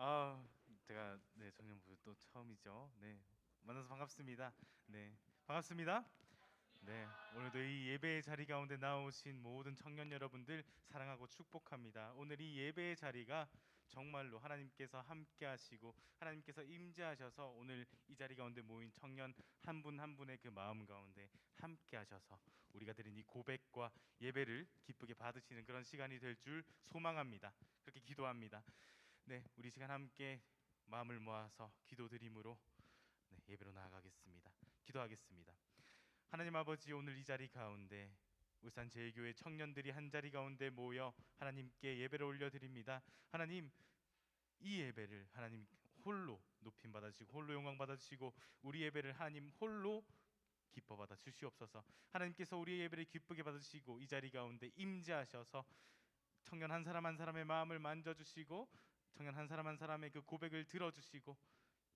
아, 제가 청년부 또 처음이죠. 만나서 반갑습니다. 반갑습니다. 오늘도 이 예배의 자리 가운데 나오신 모든 청년 여러분들 사랑하고 축복합니다. 오늘 이 예배의 자리가 정말로 하나님께서 함께 하시고 하나님께서 임재하셔서 오늘 이 자리 가운데 모인 청년 한 분 한 분의 그 마음 가운데 함께 하셔서 우리가 드린 이 고백과 예배를 기쁘게 받으시는 그런 시간이 될 줄 소망합니다. 그렇게 기도합니다. 우리 시간 함께 마음을 모아서 기도드림으로 예배로 나아가겠습니다. 기도하겠습니다. 하나님 아버지, 오늘 이 자리 가운데 울산제일교회 청년들이 한 자리 가운데 모여 하나님께 예배를 올려드립니다. 하나님, 이 예배를 하나님 홀로 높임 받아주시고 홀로 영광 받아주시고 우리 예배를 하나님 홀로 기뻐 받아 주시옵소서. 하나님께서 우리의 예배를 기쁘게 받으시고 이 자리 가운데 임재하셔서 청년 한 사람 한 사람의 마음을 만져주시고 청년 한 사람 한 사람의 그 고백을 들어주시고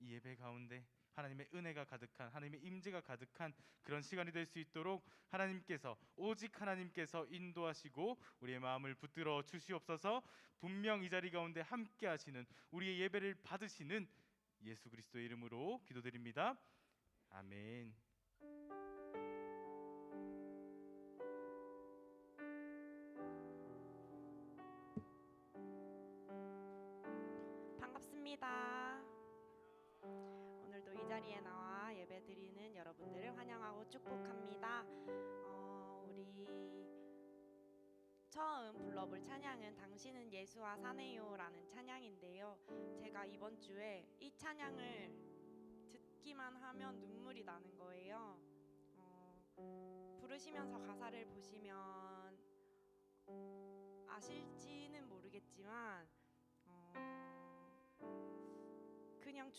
이 예배 가운데 하나님의 은혜가 가득한 하나님의 임재가 가득한 그런 시간이 될 수 있도록 하나님께서 오직 하나님께서 인도하시고 우리의 마음을 붙들어 주시옵소서. 분명 이 자리 가운데 함께 하시는 우리의 예배를 받으시는 예수 그리스도의 이름으로 기도드립니다. 아멘. 반갑습니다. 오늘도 이 자리에 나와 예배드리는 여러분들을 환영하고 축복합니다. 우리 처음 불러볼 찬양은 당신은 예수와 사네요라는 찬양인데요. 제가 이번 주에 이 찬양을 듣기만 하면 눈물이 나는 거예요. 부르시면서 가사를 보시면 아실지는 모르겠지만 그냥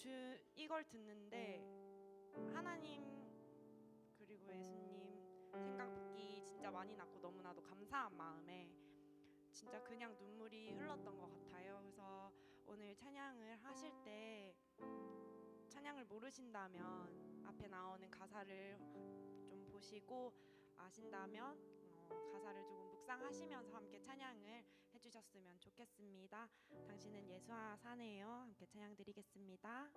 이걸 듣는데 하나님 그리고 예수님 생각이 진짜 많이 났고 너무나도 감사한 마음에 진짜 그냥 눈물이 흘렀던 것 같아요. 그래서 오늘 찬양을 하실 때 찬양을 모르신다면 앞에 나오는 가사를 좀 보시고 아신다면 가사를 조금 묵상하시면서 함께 찬양을 해주셨으면 좋겠습니다. 당신은 예수와 사네요. 함께 찬양 드리겠습니다.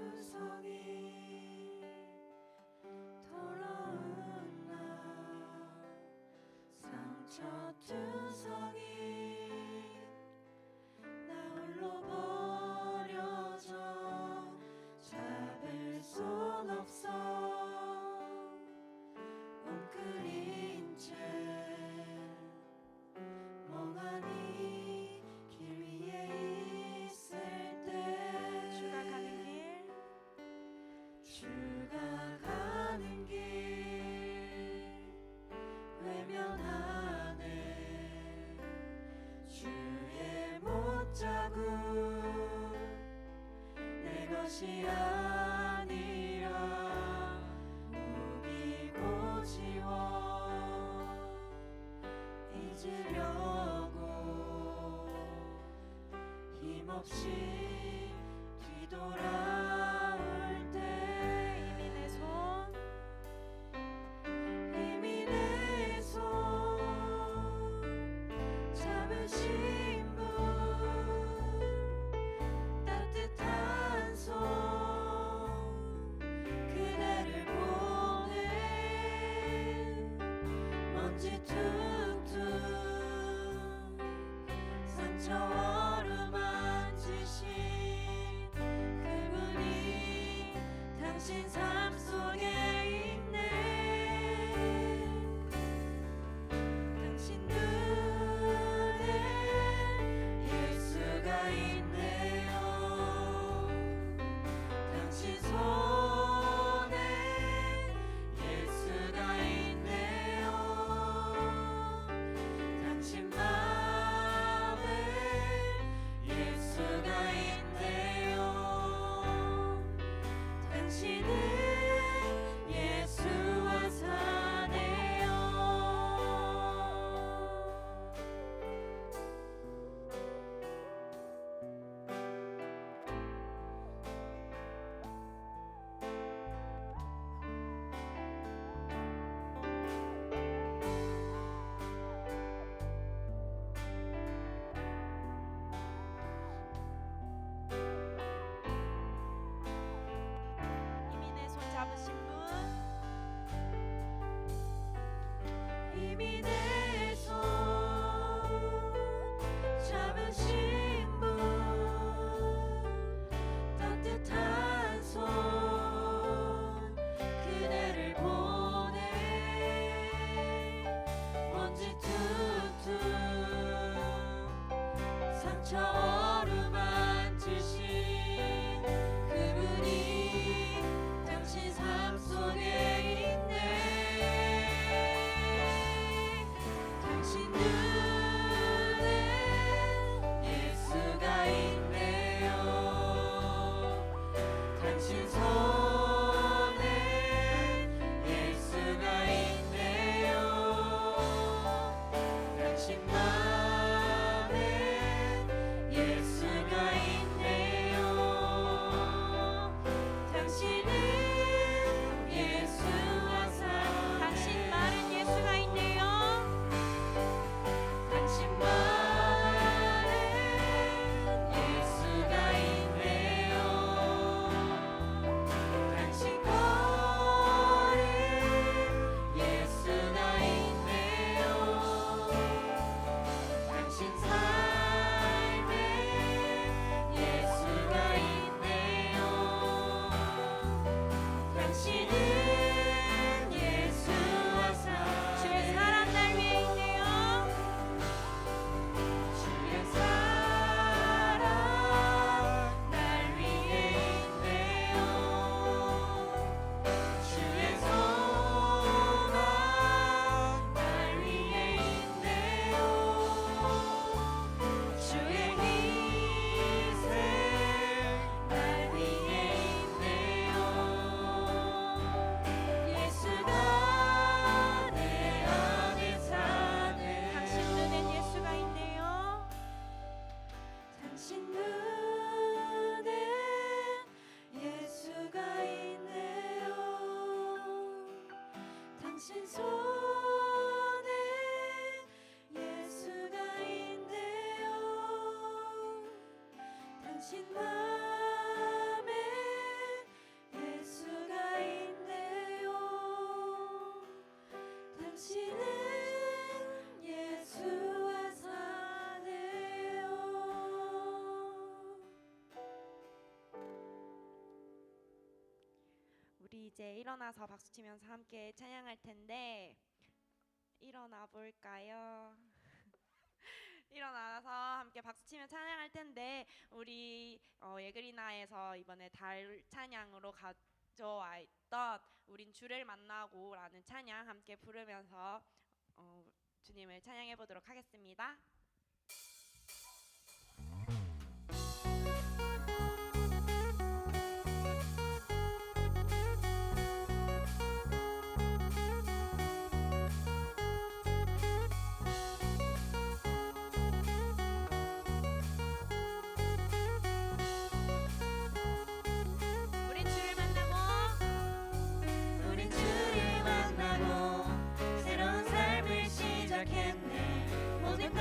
먼지투성이 더러운 나 상처투성이 나 홀로 버려져 잡을 순 없어 웅크린 채 멍하니 길 위에 있을 때 주가 가는 길 외면하네 주의 못자국 내 것이 아니라 우기고 지워 잊으려고 힘없이 뒤돌아올 때 이미 내 손 잡으신 분 따뜻한 손 그대를 보내 먼지 툭툭 상처 어루만지신 그분이 당신 삶 속에 있네 당신 눈에 예수가 있네요 당신 손에 예수가 있네요 저 어루만지신 그분이 당신 삶 속에 있네. 당신 눈에 예수가 있네요. 당신 손에 예수가 있네요. 당신 맘에 예수가 있네요. 당신은 예수와 살. 당신 말은 예수가 있네요. 당신 말에 예수가 있네요. 당신 걸에 예수가 있네요. 당신 삶에 예수가 있네요. 당신은 예수와 살. 주의 사랑 날 위해 있네요. 주의 사랑 날 위해 있네요. 주의 소망 날 위해 있네요. 주의 희생 날 위해 있네요. 예수가 내 안에 사네. 당신 눈엔 예수가 있네요. 당신 눈에 예수가 있네요. 당신 손에 예수가 있네요. 당신 맘에 예수가 있네요. 당신은 예수와 사네요. 우리 이제 일어나서 박수 치면서 함께 찬양할 텐데 일어나 볼까요? 일어나서 함께 박수 치며 찬양할 텐데 우리 예그리나에서 이번에 달 찬양으로 가져와 있던 우린 주를 만나고라는 찬양 함께 부르면서 주님을 찬양해 보도록 하겠습니다. 우린 주를 만나고 우린 주를 만나고 새로운 삶을 시작했네. 모든 것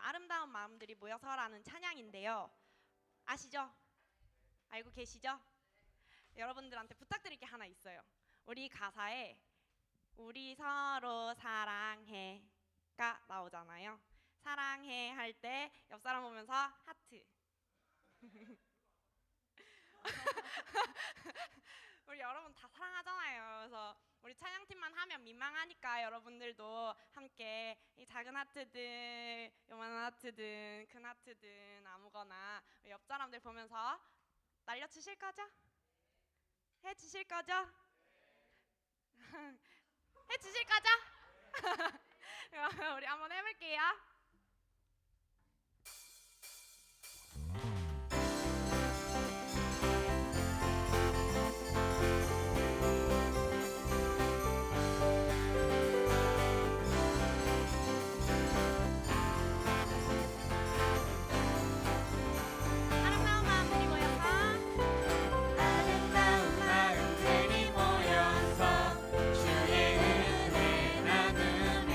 아름다운 마음들이 모여서라는 찬양인데요. 아시죠? 알고 계시죠? 여러분들한테 부탁드릴 게 하나 있어요. 우리 가사에 우리 서로 사랑해가 나오잖아요. 사랑해 할 때 옆 사람 보면서 하트. 우리 여러분 다 사랑하잖아요. 그래서 우리 찬양팀만 하면 민망하니까 여러분들도 함께 이 작은 하트든 요만한 하트든 큰 하트든 아무거나 옆 사람들 보면서 날려주실 거죠? 해주실 거죠? 해주실 거죠? 그러면 우리 한번 해볼게요. 아름다운 마음들이 모여서 아름다운 마음들이 모여서 주의 은혜 나누며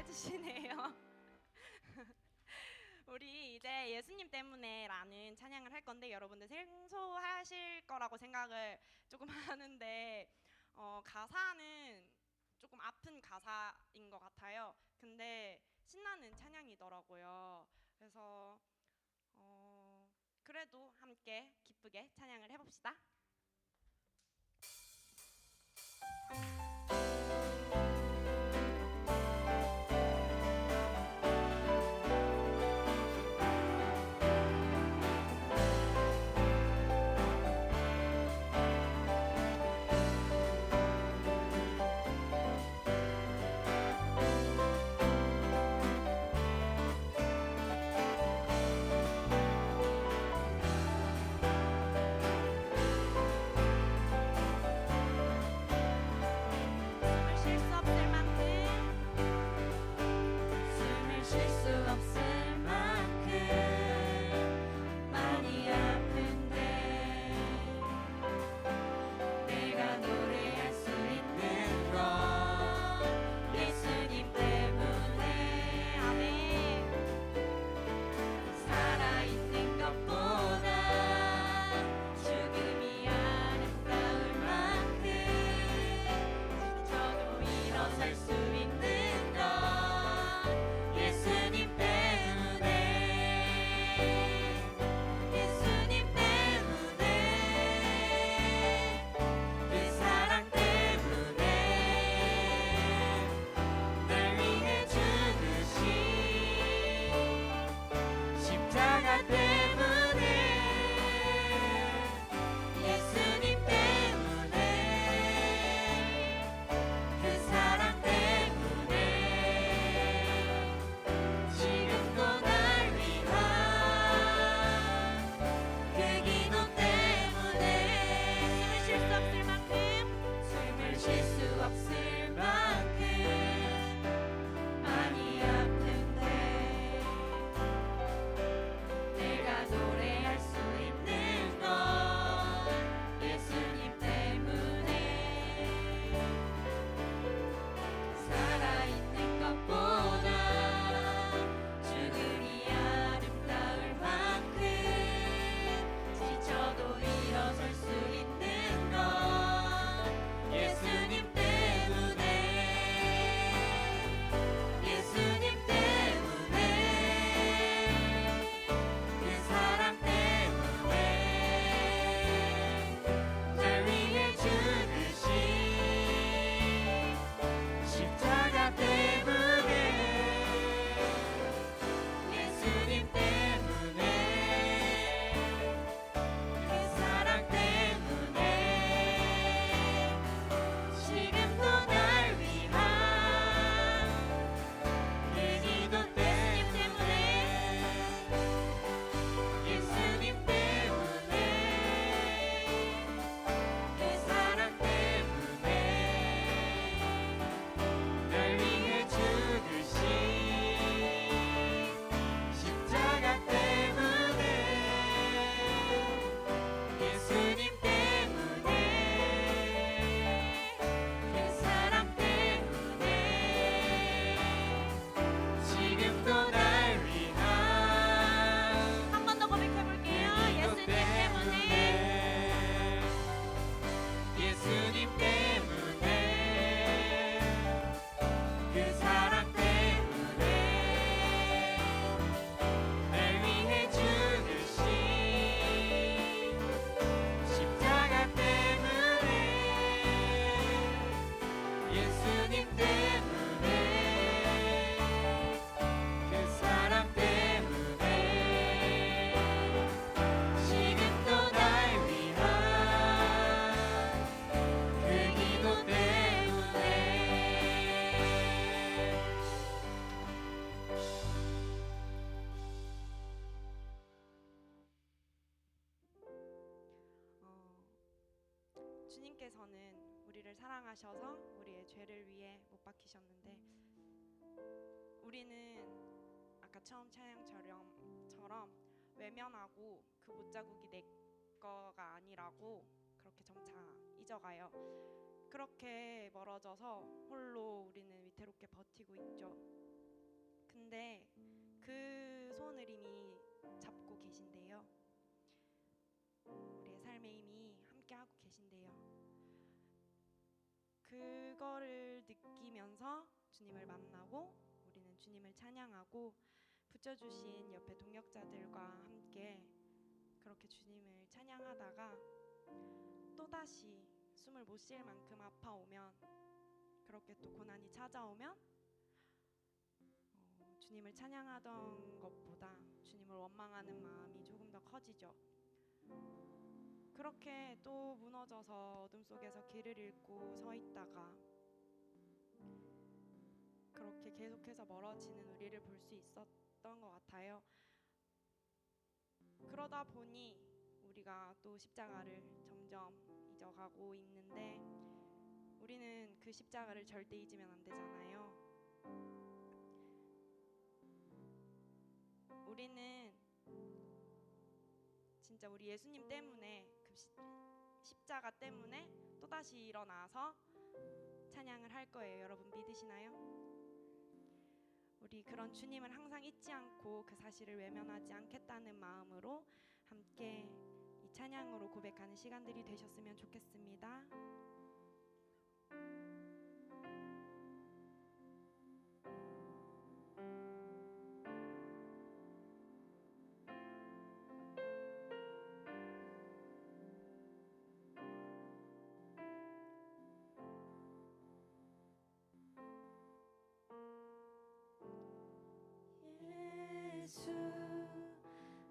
해주시네요. 우리 이제 예수님 때문에라는 찬양을 할 건데 여러분들 생소하실 거라고 생각을 조금 하는데 가사는 조금 아픈 가사인 것 같아요. 근데 신나는 찬양이더라고요. 그래서 그래도 함께 기쁘게 찬양을 해봅시다. 숨을 쉴 수 없을 만큼 많이 아픈데 내가 노래할 수 있는 건 예수님 때문에. 아멘. 살아있는 것보다 죽음이 아름다울 만큼 저도 일어설 수 있는 건 예수님 때문에. 예수님 때문에. 그 사랑 때문에. 날 위해 죽으신 십자가 때문에. 예수님 때문에. 그 사랑 때문에. 지금도 날 위한 그 기도 때문에. 숨을 쉴 수 없을 만큼 많이 아픈데 내가 노래할 수 있는 건 예수님 때문에. 살아있는 것보다 죽음이 아름다울 만큼 지쳐도 일어설 수 있는 건 예수님 때문에. 예수님 때문에. 그 사랑 때문에. 날 위해 죽으신 십자가 때문에. 예수님 때문에. 그 사랑 때문에. 지금도 날 위한 그 기도 때문에. 예수님 때문에. 그 사랑 때문에. 날 위해 죽으신 십자가 때문에. 예수님 때문에. 그 사랑 때문에. 지금도 날 위한 한 번 더 고백해볼게요. 예수님 때문에. 예수님 때문에. 그 사랑 때문에. 날 위해 죽으신 십자가 때문에. 예수님 때문에. 그 사랑 때문에. 지금도 날 위한 그 기도 때문에. 주님께서는 우리를 사랑하셔서 우리의 죄를 위해 못 박히셨는데 우리는 아까 처음 찬양처럼 외면하고 그 못자국이 내 거가 아니라고 그렇게 점차 잊어가요. 그렇게 멀어져서 홀로 우리는 위태롭게 버티고 있죠. 근데 그 손을 이미 잡고 계신데요. 우리의 삶에 이미 함께하고 계신데요. 그거를 느끼면서 주님을 만나고 우리는 주님을 찬양하고 붙여주신 옆에 동역자들과 함께 그렇게 주님을 찬양하다가 또다시 숨을 못 쉴 만큼 아파오면, 그렇게 또 고난이 찾아오면 주님을 찬양하던 것보다 주님을 원망하는 마음이 조금 더 커지죠. 그렇게 또 무너져서 어둠 속에서 길을 잃고 서 있다가 그렇게 계속해서 멀어지는 우리를 볼 수 있었던 것 같아요. 그러다 보니 우리가 또 십자가를 점점 잊어가고 있는데, 우리는 그 십자가를 절대 잊으면 안 되잖아요. 우리는 진짜 우리 예수님 때문에, 그 십자가 때문에 또다시 일어나서 찬양을 할 거예요. 여러분 믿으시나요? 우리 그런 주님을 항상 잊지 않고 그 사실을 외면하지 않겠다는 마음으로 함께 이 찬양으로 고백하는 시간들이 되셨으면 좋겠습니다. 예수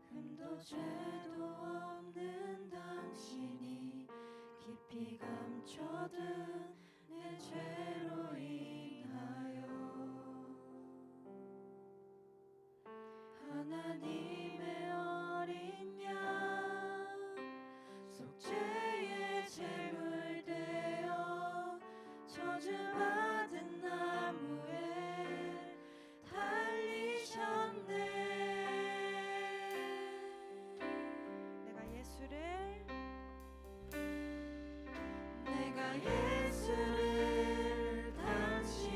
흠도 죄도 없는 당신이 깊이 감춰둔 내 죄로 인하여 하나님의 어린 양 속죄의 제물 되어 저주받은 나무에 달리셨네. 내가 예수를 당신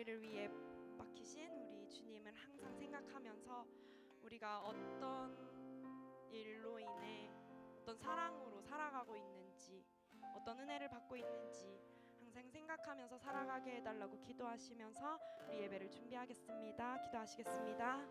우리를 위해 맡기신 우리 주님을 항상 생각하면서 우리가 어떤 일로 인해 어떤 사랑으로 살아가고 있는지, 어떤 은혜를 받고 있는지 항상 생각하면서 살아가게 해달라고 기도하시면서 우리 예배를 준비하겠습니다. 기도하시겠습니다.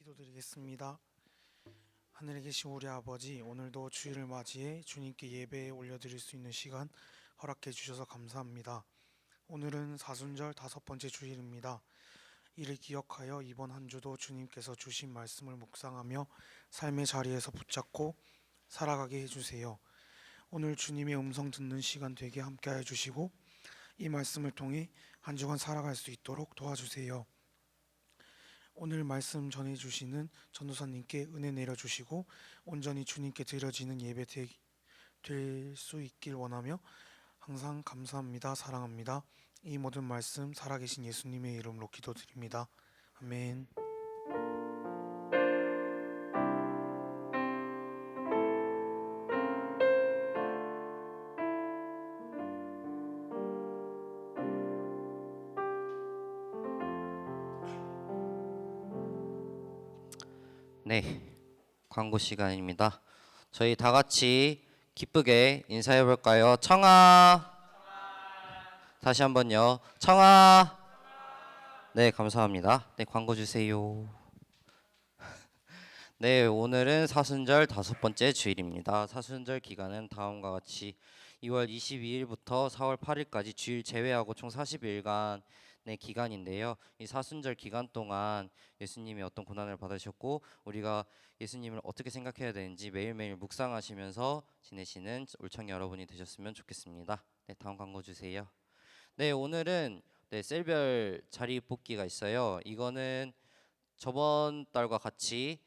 기도드리겠습니다. 하늘에 계신 우리 아버지, 오늘도 주일을 맞이해 주님께 예배에 올려드릴 수 있는 시간 허락해 주셔서 감사합니다. 오늘은 사순절 5번째 주일입니다. 이를 기억하여 이번 한 주도 주님께서 주신 말씀을 묵상하며 삶의 자리에서 붙잡고 살아가게 해주세요. 오늘 주님의 음성 듣는 시간 되게 함께해 주시고 이 말씀을 통해 한 주간 살아갈 수 있도록 도와주세요. 오늘 말씀 전해주시는 전도사님께 은혜 내려주시고 온전히 주님께 드려지는 예배 될 수 있길 원하며 항상 감사합니다. 사랑합니다. 이 모든 말씀 살아계신 예수님의 이름으로 기도드립니다. 아멘. 네, 광고 시간입니다. 저희 다 같이 기쁘게 인사해 볼까요? 청아. 다시 한번요. 청아. 네, 감사합니다. 네, 광고 주세요. 네, 오늘은 사순절 5번째 주일입니다. 사순절 기간은 다음과 같이 2월 22일부터 4월 8일까지 주일 제외하고 총 40일간의 기간인데요. 이 사순절 기간 동안 예수님이 어떤 고난을 받으셨고 우리가 예수님을 어떻게 생각해야 되는지 매일매일 묵상하시면서 지내시는 올청 여러분이 되셨으면 좋겠습니다. 네, 다음 광고 주세요. 네, 오늘은 셀별 자리 뽑기가 있어요. 이거는 저번 달과 같이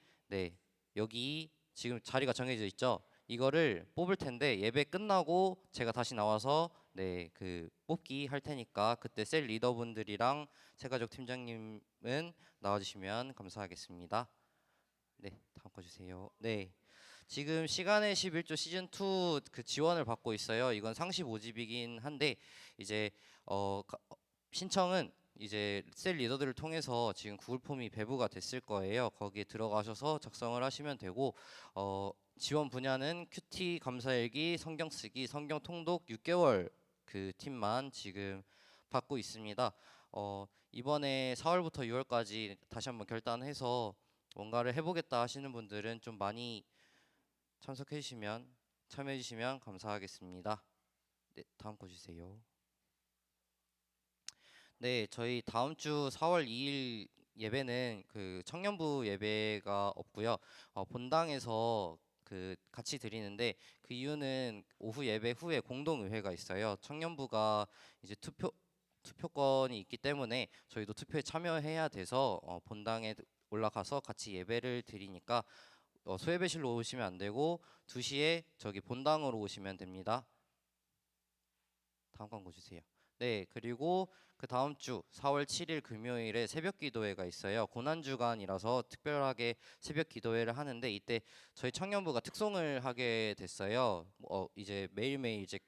여기 지금 자리가 정해져 있죠. 이거를 뽑을 텐데 예배 끝나고 제가 다시 나와서 그 뽑기 할 테니까 그때 셀 리더분들이랑 새가족 팀장님은 나와주시면 감사하겠습니다. 네, 다음 거 주세요. 네, 지금 시간의 11조 시즌 2 그 지원을 받고 있어요. 이건 상시 모집이긴 한데 이제 신청은 이제 셀 리더들을 통해서 지금 구글 폼이 배부가 됐을 거예요. 거기에 들어가셔서 작성을 하시면 되고 지원 분야는 큐티 감사일기, 성경 쓰기, 성경 통독 6개월 그 팀만 지금 받고 있습니다. 이번에 4월부터 6월까지 다시 한번 결단해서 뭔가를 해보겠다 하시는 분들은 좀 많이 참여해 주시면 감사하겠습니다. 네, 다음 거 주세요. 네, 저희 다음 주 4월 2일 예배는 그 청년부 예배가 없고요. 본당에서 그 같이 드리는데 그 이유는 오후 예배 후에 공동의회가 있어요. 청년부가 이제 투표권이 있기 때문에 저희도 투표에 참여해야 돼서 본당에 올라가서 같이 예배를 드리니까 소예배실로 오시면 안 되고 2시에 저기 본당으로 오시면 됩니다. 다음 광고 주세요. 네, 그리고 그 다음 주 4월 7일 금요일에 새벽 기도회가 있어요. 고난 주간이라서 특별하게 새벽 기도회를 하는데 이때 저희 청년부가 특송을 하게 됐어요. 이제 매일매일 이제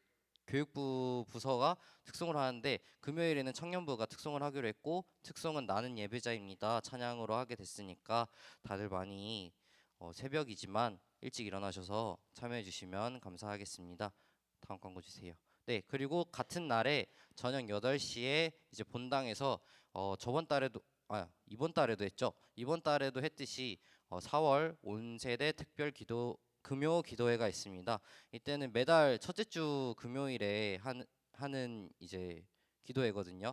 교육부 부서가 특송을 하는데 금요일에는 청년부가 특송을 하기로 했고 특송은 나는 예배자입니다 찬양으로 하게 됐으니까 다들 많이 새벽이지만 일찍 일어나셔서 참여해 주시면 감사하겠습니다. 다음 광고 주세요. 네, 그리고 같은 날에 저녁 8시에 이제 본당에서 저번 달에도 이번 달에도 했죠. 이번 달에도 했듯이 4월 온 세대 특별 기도 금요 기도회가 있습니다. 이때는 매달 첫째 주 금요일에 하는 이제 기도회거든요.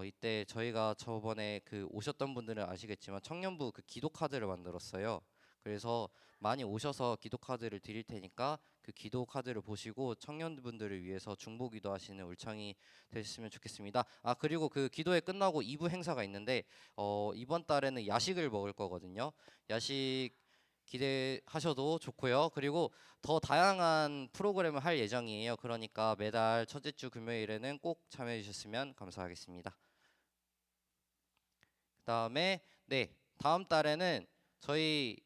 이때 저희가 저번에 그 오셨던 분들은 아시겠지만 청년부 그 기도 카드를 만들었어요. 그래서 많이 오셔서 기도 카드를 드릴 테니까 그 기도 카드를 보시고 청년분들을 위해서 중보 기도하시는 울창이 되셨으면 좋겠습니다. 그리고 그 기도회 끝나고 2부 행사가 있는데 이번 달에는 야식을 먹을 거거든요. 야식 기대하셔도 좋고요. 그리고 더 다양한 프로그램을 할 예정이에요. 그러니까 매달 첫째 주 금요일에는 꼭 참여해 주셨으면 감사하겠습니다. 그다음에 다음 달에는 저희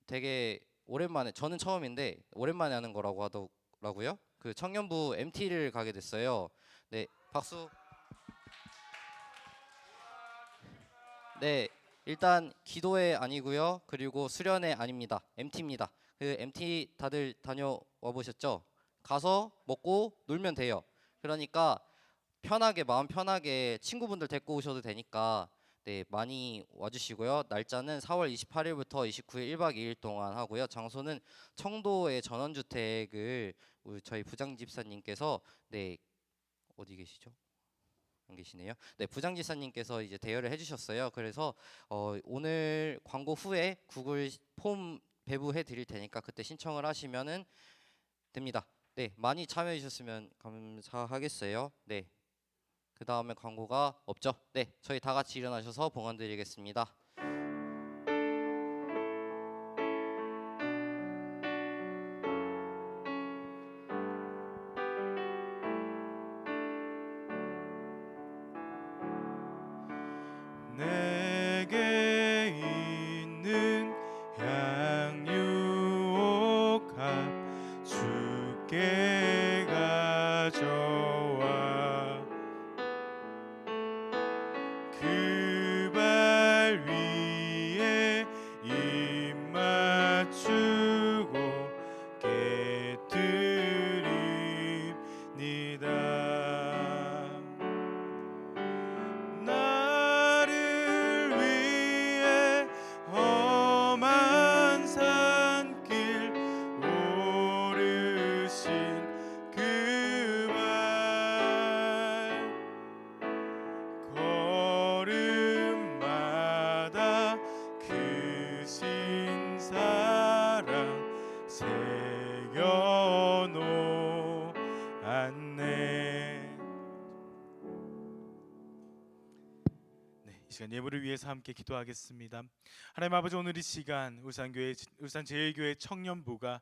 되게 오랜만에, 저는 처음인데 오랜만에 하는 거라고 하더라고요. 그 청년부 MT를 가게 됐어요. 네, 박수. 네, 일단 기도회 아니고요. 그리고 수련회 아닙니다. MT입니다. 그 MT 다들 다녀와 보셨죠? 가서 먹고 놀면 돼요. 그러니까 편하게, 마음 편하게 친구분들 데리고 오셔도 되니까 네, 많이 와주시고요. 날짜는 4월 28일부터 29일 1박 2일 동안 하고요. 장소는 청도의 전원주택을 저희 부장집사님께서 어디 계시죠? 안 계시네요. 네, 부장집사님께서 이제 대여를 해주셨어요. 그래서 오늘 광고 후에 구글 폼 배부해 드릴 테니까 그때 신청을 하시면은 됩니다. 네, 많이 참여해 주셨으면 감사하겠어요. 네. 그 다음에 광고가 없죠? 네, 저희 다 같이 일어나셔서 봉헌 드리겠습니다. 내게 있는 향유옥합 주께 가져와 그 발 위에 입 맞추고 깨뜨립니다. 나를 위해 험한 산길 오르신 그 발 걸음마다 크신 사랑 새겨놓았네. 이 시간 예물을 위해서 함께 기도하겠습니다. 하나님 아버지, 오늘 이 시간 울산제일교회 청년부가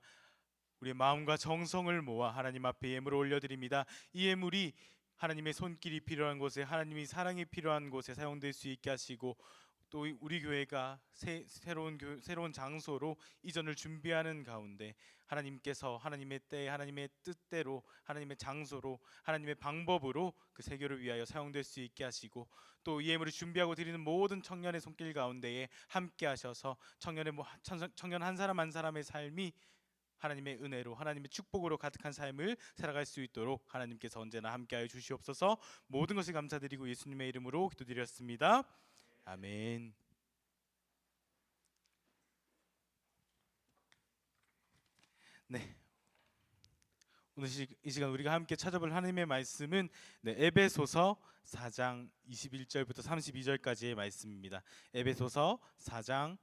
우리의 마음과 정성을 모아 하나님 앞에 예물을 올려드립니다. 이 예물이 하나님의 손길이 필요한 곳에, 하나님의 사랑이 필요한 곳에 사용될 수 있게 하시고, 또 우리 교회가 새로운 장소로 이전을 준비하는 가운데 하나님께서 하나님의 때, 하나님의 뜻대로, 하나님의 장소로, 하나님의 방법으로 그 세교를 위하여 사용될 수 있게 하시고, 또 이 예물을 준비하고 드리는 모든 청년의 손길 가운데에 함께 하셔서 청년 한 사람 한 사람의 삶이 하나님의 은혜로, 하나님의 축복으로 가득한 삶을 살아갈 수 있도록 하나님께서 언제나 함께하여 주시옵소서. 모든 것을 감사드리고 예수님의 이름으로 기도드렸습니다. 아멘. 네, 오늘 이 시간 우리가 함께 찾아볼 하나님의 말씀은 에베소서 4장 21절부터 32절까지의 말씀입니다. 에베소서 4장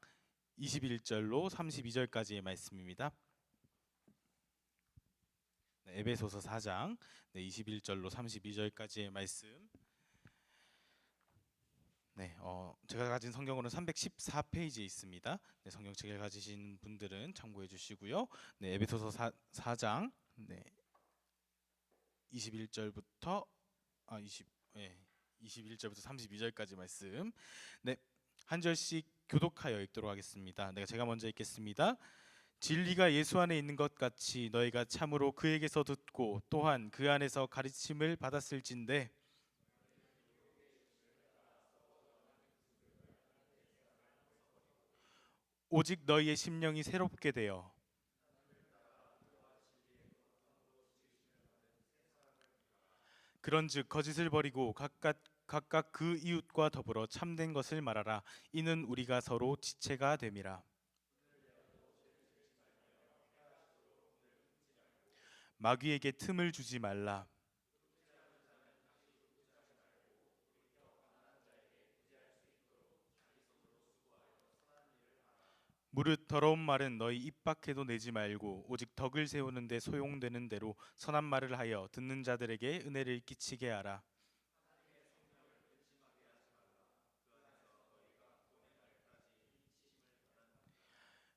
21절로 32절까지의 말씀입니다. 에베소서 4장 21절로 32절까지의 말씀. 제가 가진 성경으로는 314페이지에 있습니다. 성경책을 가지신 분들은 참고해 주시고요. 에베소서 4장 21절부터 32절까지 말씀. 한 절씩 교독하여 읽도록 하겠습니다. 제가 먼저 읽겠습니다. 진리가 예수 안에 있는 것 같이 너희가 참으로 그에게서 듣고 또한 그 안에서 가르침을 받았을진데 오직 너희의 심령이 새롭게 되어 그런즉 거짓을 버리고 각각 그 이웃과 더불어 참된 것을 말하라. 이는 우리가 서로 지체가 됨이라. 마귀에게 틈을 주지 말라. 무릇 더러운 말은 너희 입 밖에도 내지 말고 오직 덕을 세우는데 소용되는 대로 선한 말을 하여 듣는 자들에게 은혜를 끼치게 하라.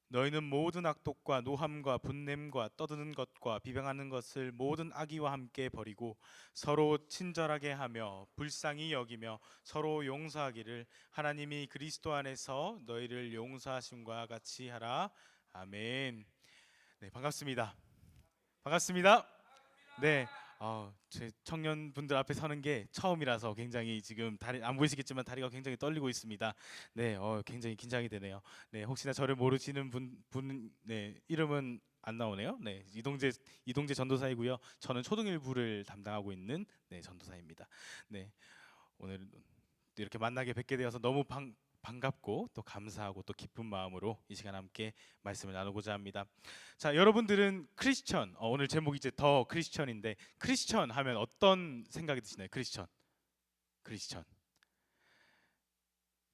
너희는 모든 악독과 노함과 분냄과 떠드는 것과 비방하는 것을 모든 악의와 함께 버리고 서로 친절하게 하며 불쌍히 여기며 서로 용서하기를 하나님이 그리스도 안에서 너희를 용서하심과 같이 하라. 아멘. 네, 반갑습니다. 반갑습니다. 네, 제 청년분들 앞에 서는 게 처음이라서 굉장히 지금 다리 안 보이시겠지만 다리가 굉장히 떨리고 있습니다. 네, 굉장히 긴장이 되네요. 네, 혹시나 저를 모르시는 네, 이름은 안 나오네요. 네, 이동재 전도사이고요. 저는 초등일부를 담당하고 있는 네, 전도사입니다. 네, 오늘 또 이렇게 만나게 뵙게 되어서 너무 반갑고 또 감사하고 또 기쁜 마음으로 이 시간 함께 말씀을 나누고자 합니다. 자, 여러분들은 크리스천, 오늘 제목이 이제 더 크리스천인데 크리스천 하면 어떤 생각이 드시나요? 크리스천.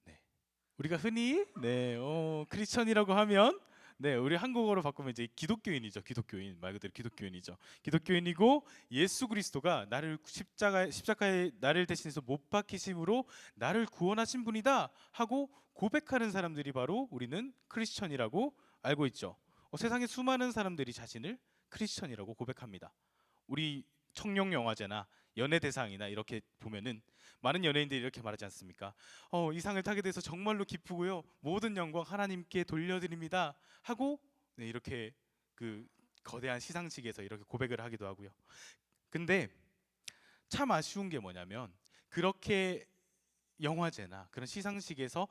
네, 우리가 흔히 크리스천이라고 하면 네, 우리 한국어로 바꾸면 이제 기독교인이죠. 기독교인 말 그대로 기독교인이죠. 기독교인이고 예수 그리스도가 나를 십자가에 나를 대신해서 못 박히심으로 나를 구원하신 분이다 하고 고백하는 사람들이 바로 우리는 크리스천이라고 알고 있죠. 세상에 수많은 사람들이 자신을 크리스천이라고 고백합니다. 우리 청룡 영화제나 연예대상이나 이렇게 보면은 많은 연예인들이 이렇게 말하지 않습니까? 이 상을 타게 돼서 정말로 기쁘고요. 모든 영광 하나님께 돌려드립니다. 하고 네, 이렇게 그 거대한 시상식에서 이렇게 고백을 하기도 하고요. 근데 참 아쉬운 게 뭐냐면 그렇게 영화제나 그런 시상식에서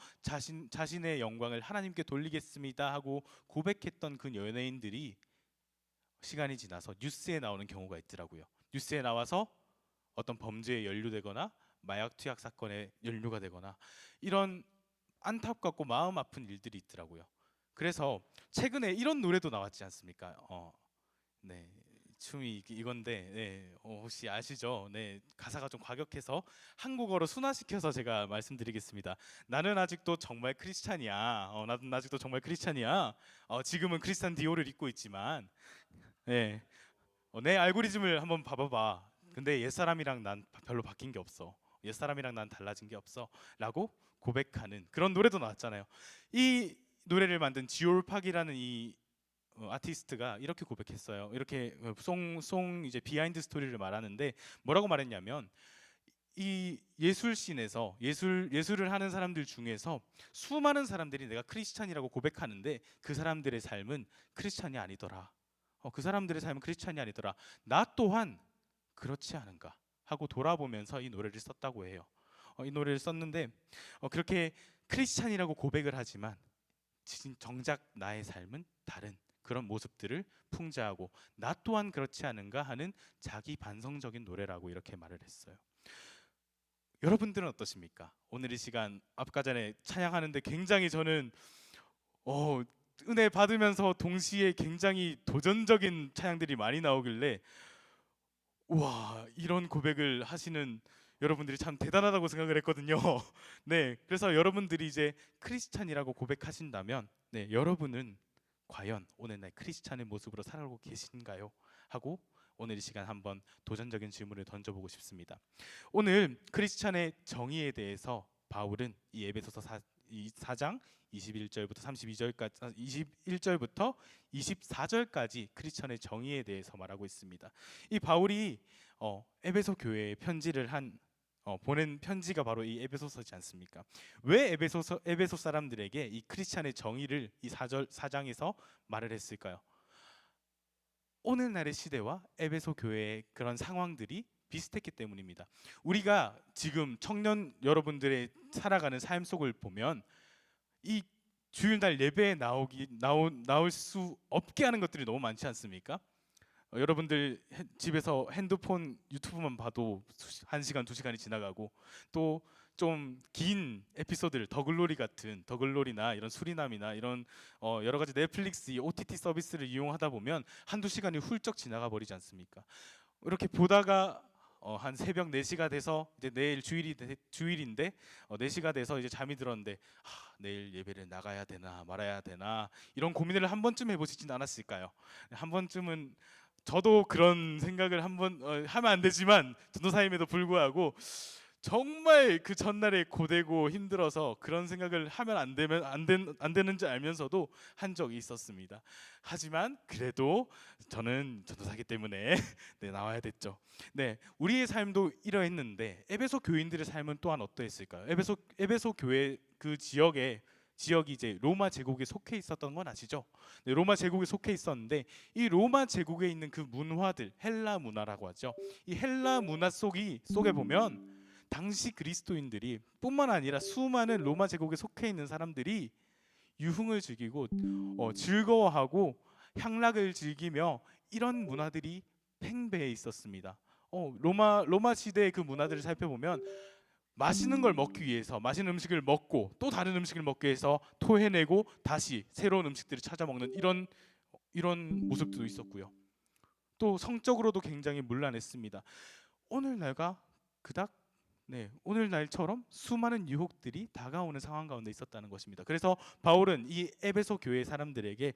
자신의 영광을 하나님께 돌리겠습니다 하고 고백했던 그 연예인들이 시간이 지나서 뉴스에 나오는 경우가 있더라고요. 뉴스에 나와서 어떤 범죄에 연루되거나 마약 투약 사건에 연루가 되거나 이런 안타깝고 마음 아픈 일들이 있더라고요. 그래서 최근에 이런 노래도 나왔지 않습니까? 네, 춤이 이건데 네, 혹시 아시죠? 네, 가사가 좀 과격해서 한국어로 순화시켜서 제가 말씀드리겠습니다. 나는 아직도 정말 크리스찬이야. 나는 아직도 정말 크리스찬이야. 지금은 크리스찬 디오를 입고 있지만 네, 내 알고리즘을 한번 봐봐봐. 근데 옛사람이랑 난 별로 바뀐 게 없어. 옛사람이랑 난 달라진 게 없어 라고 고백하는 그런 노래도 나왔잖아요. 이 노래를 만든 지올팍이라는 이 아티스트가 이렇게 고백했어요. 이렇게 송 이제 비하인드 스토리를 말하는데 뭐라고 말했냐면 이 예술씬에서 예술을 하는 사람들 중에서 수많은 사람들이 내가 크리스찬이라고 고백하는데 그 사람들의 삶은 크리스찬이 아니더라. 그 사람들의 삶은 크리스찬이 아니더라. 나 또한 그렇지 않은가 하고 돌아보면서 이 노래를 썼다고 해요. 이 노래를 썼는데 그렇게 크리스찬이라고 고백을 하지만 정작 나의 삶은 다른 그런 모습들을 풍자하고 나 또한 그렇지 않은가 하는 자기 반성적인 노래라고 이렇게 말을 했어요. 여러분들은 어떠십니까? 오늘 이 시간 아까 전에 찬양하는데 굉장히 저는 은혜 받으면서 동시에 굉장히 도전적인 찬양들이 많이 나오길래 와, 이런 고백을 하시는 여러분들이 참 대단하다고 생각을 했거든요. 네, 그래서 여러분들이 이제 크리스찬이라고 고백하신다면 네, 여러분은 과연 오늘날 크리스찬의 모습으로 살아가고 계신가요? 하고 오늘 이 시간 한번 도전적인 질문을 던져보고 싶습니다. 오늘 크리스찬의 정의에 대해서 바울은 이 에베소서 4장 21절부터 21절부터 24절까지 크리스천의 정의에 대해서 말하고 있습니다. 이 바울이 에베소 교회에 편지를 보낸 편지가 바로 이 에베소서지 않습니까? 왜 에베소 사람들에게 이 크리스천의 정의를 이 4장에서 말을 했을까요? 오늘날의 시대와 에베소 교회의 그런 상황들이 비슷했기 때문입니다. 우리가 지금 청년 여러분들의 살아가는 삶 속을 보면 이 주일날 예배에 나올 수 없게 하는 것들이 너무 많지 않습니까? 여러분들 집에서 핸드폰 유튜브만 봐도 1시간, 2시간이 지나가고 또 좀 긴 에피소드를 더글로리 같은 더글로리나 이런 수리남이나 이런 여러 가지 넷플릭스 이 OTT 서비스를 이용하다 보면 한두 시간이 훌쩍 지나가 버리지 않습니까? 이렇게 보다가 한 새벽 4시가 돼서 이제 내일 주일인데 4시가 돼서 이제 잠이 들었는데 내일 예배를 나가야 되나 말아야 되나 이런 고민을 한 번쯤 해보시진 않았을까요? 한 번쯤은 저도 그런 생각을 한번 하면 안 되지만 전도사임에도 불구하고 정말 그 전날에 고되고 힘들어서 그런 생각을 하면 안 되는지 알면서도 한 적이 있었습니다. 하지만 그래도 저는 전도사기 때문에 네, 나와야 됐죠. 네, 우리의 삶도 이러했는데 에베소 교인들의 삶은 또한 어떠했을까요? 에베소 교회 그 지역이 이제 로마 제국에 속해 있었던 건 아시죠? 네, 로마 제국에 속해 있었는데 이 로마 제국에 있는 그 문화들 헬라 문화라고 하죠. 이 헬라 문화 속에 보면 당시 그리스도인들이 뿐만 아니라 수많은 로마 제국에 속해 있는 사람들이 유흥을 즐기고 즐거워하고 향락을 즐기며 이런 문화들이 팽배해 있었습니다. 로마 시대의 그 문화들을 살펴보면 맛있는 걸 먹기 위해서 맛있는 음식을 먹고 또 다른 음식을 먹기 위해서 토해내고 다시 새로운 음식들을 찾아 먹는 이런 모습도 있었고요. 또 성적으로도 굉장히 문란했습니다. 오늘날과 그닥 오늘날처럼 수많은 유혹들이 다가오는 상황 가운데 있었다는 것입니다. 그래서 바울은 이 에베소 교회 사람들에게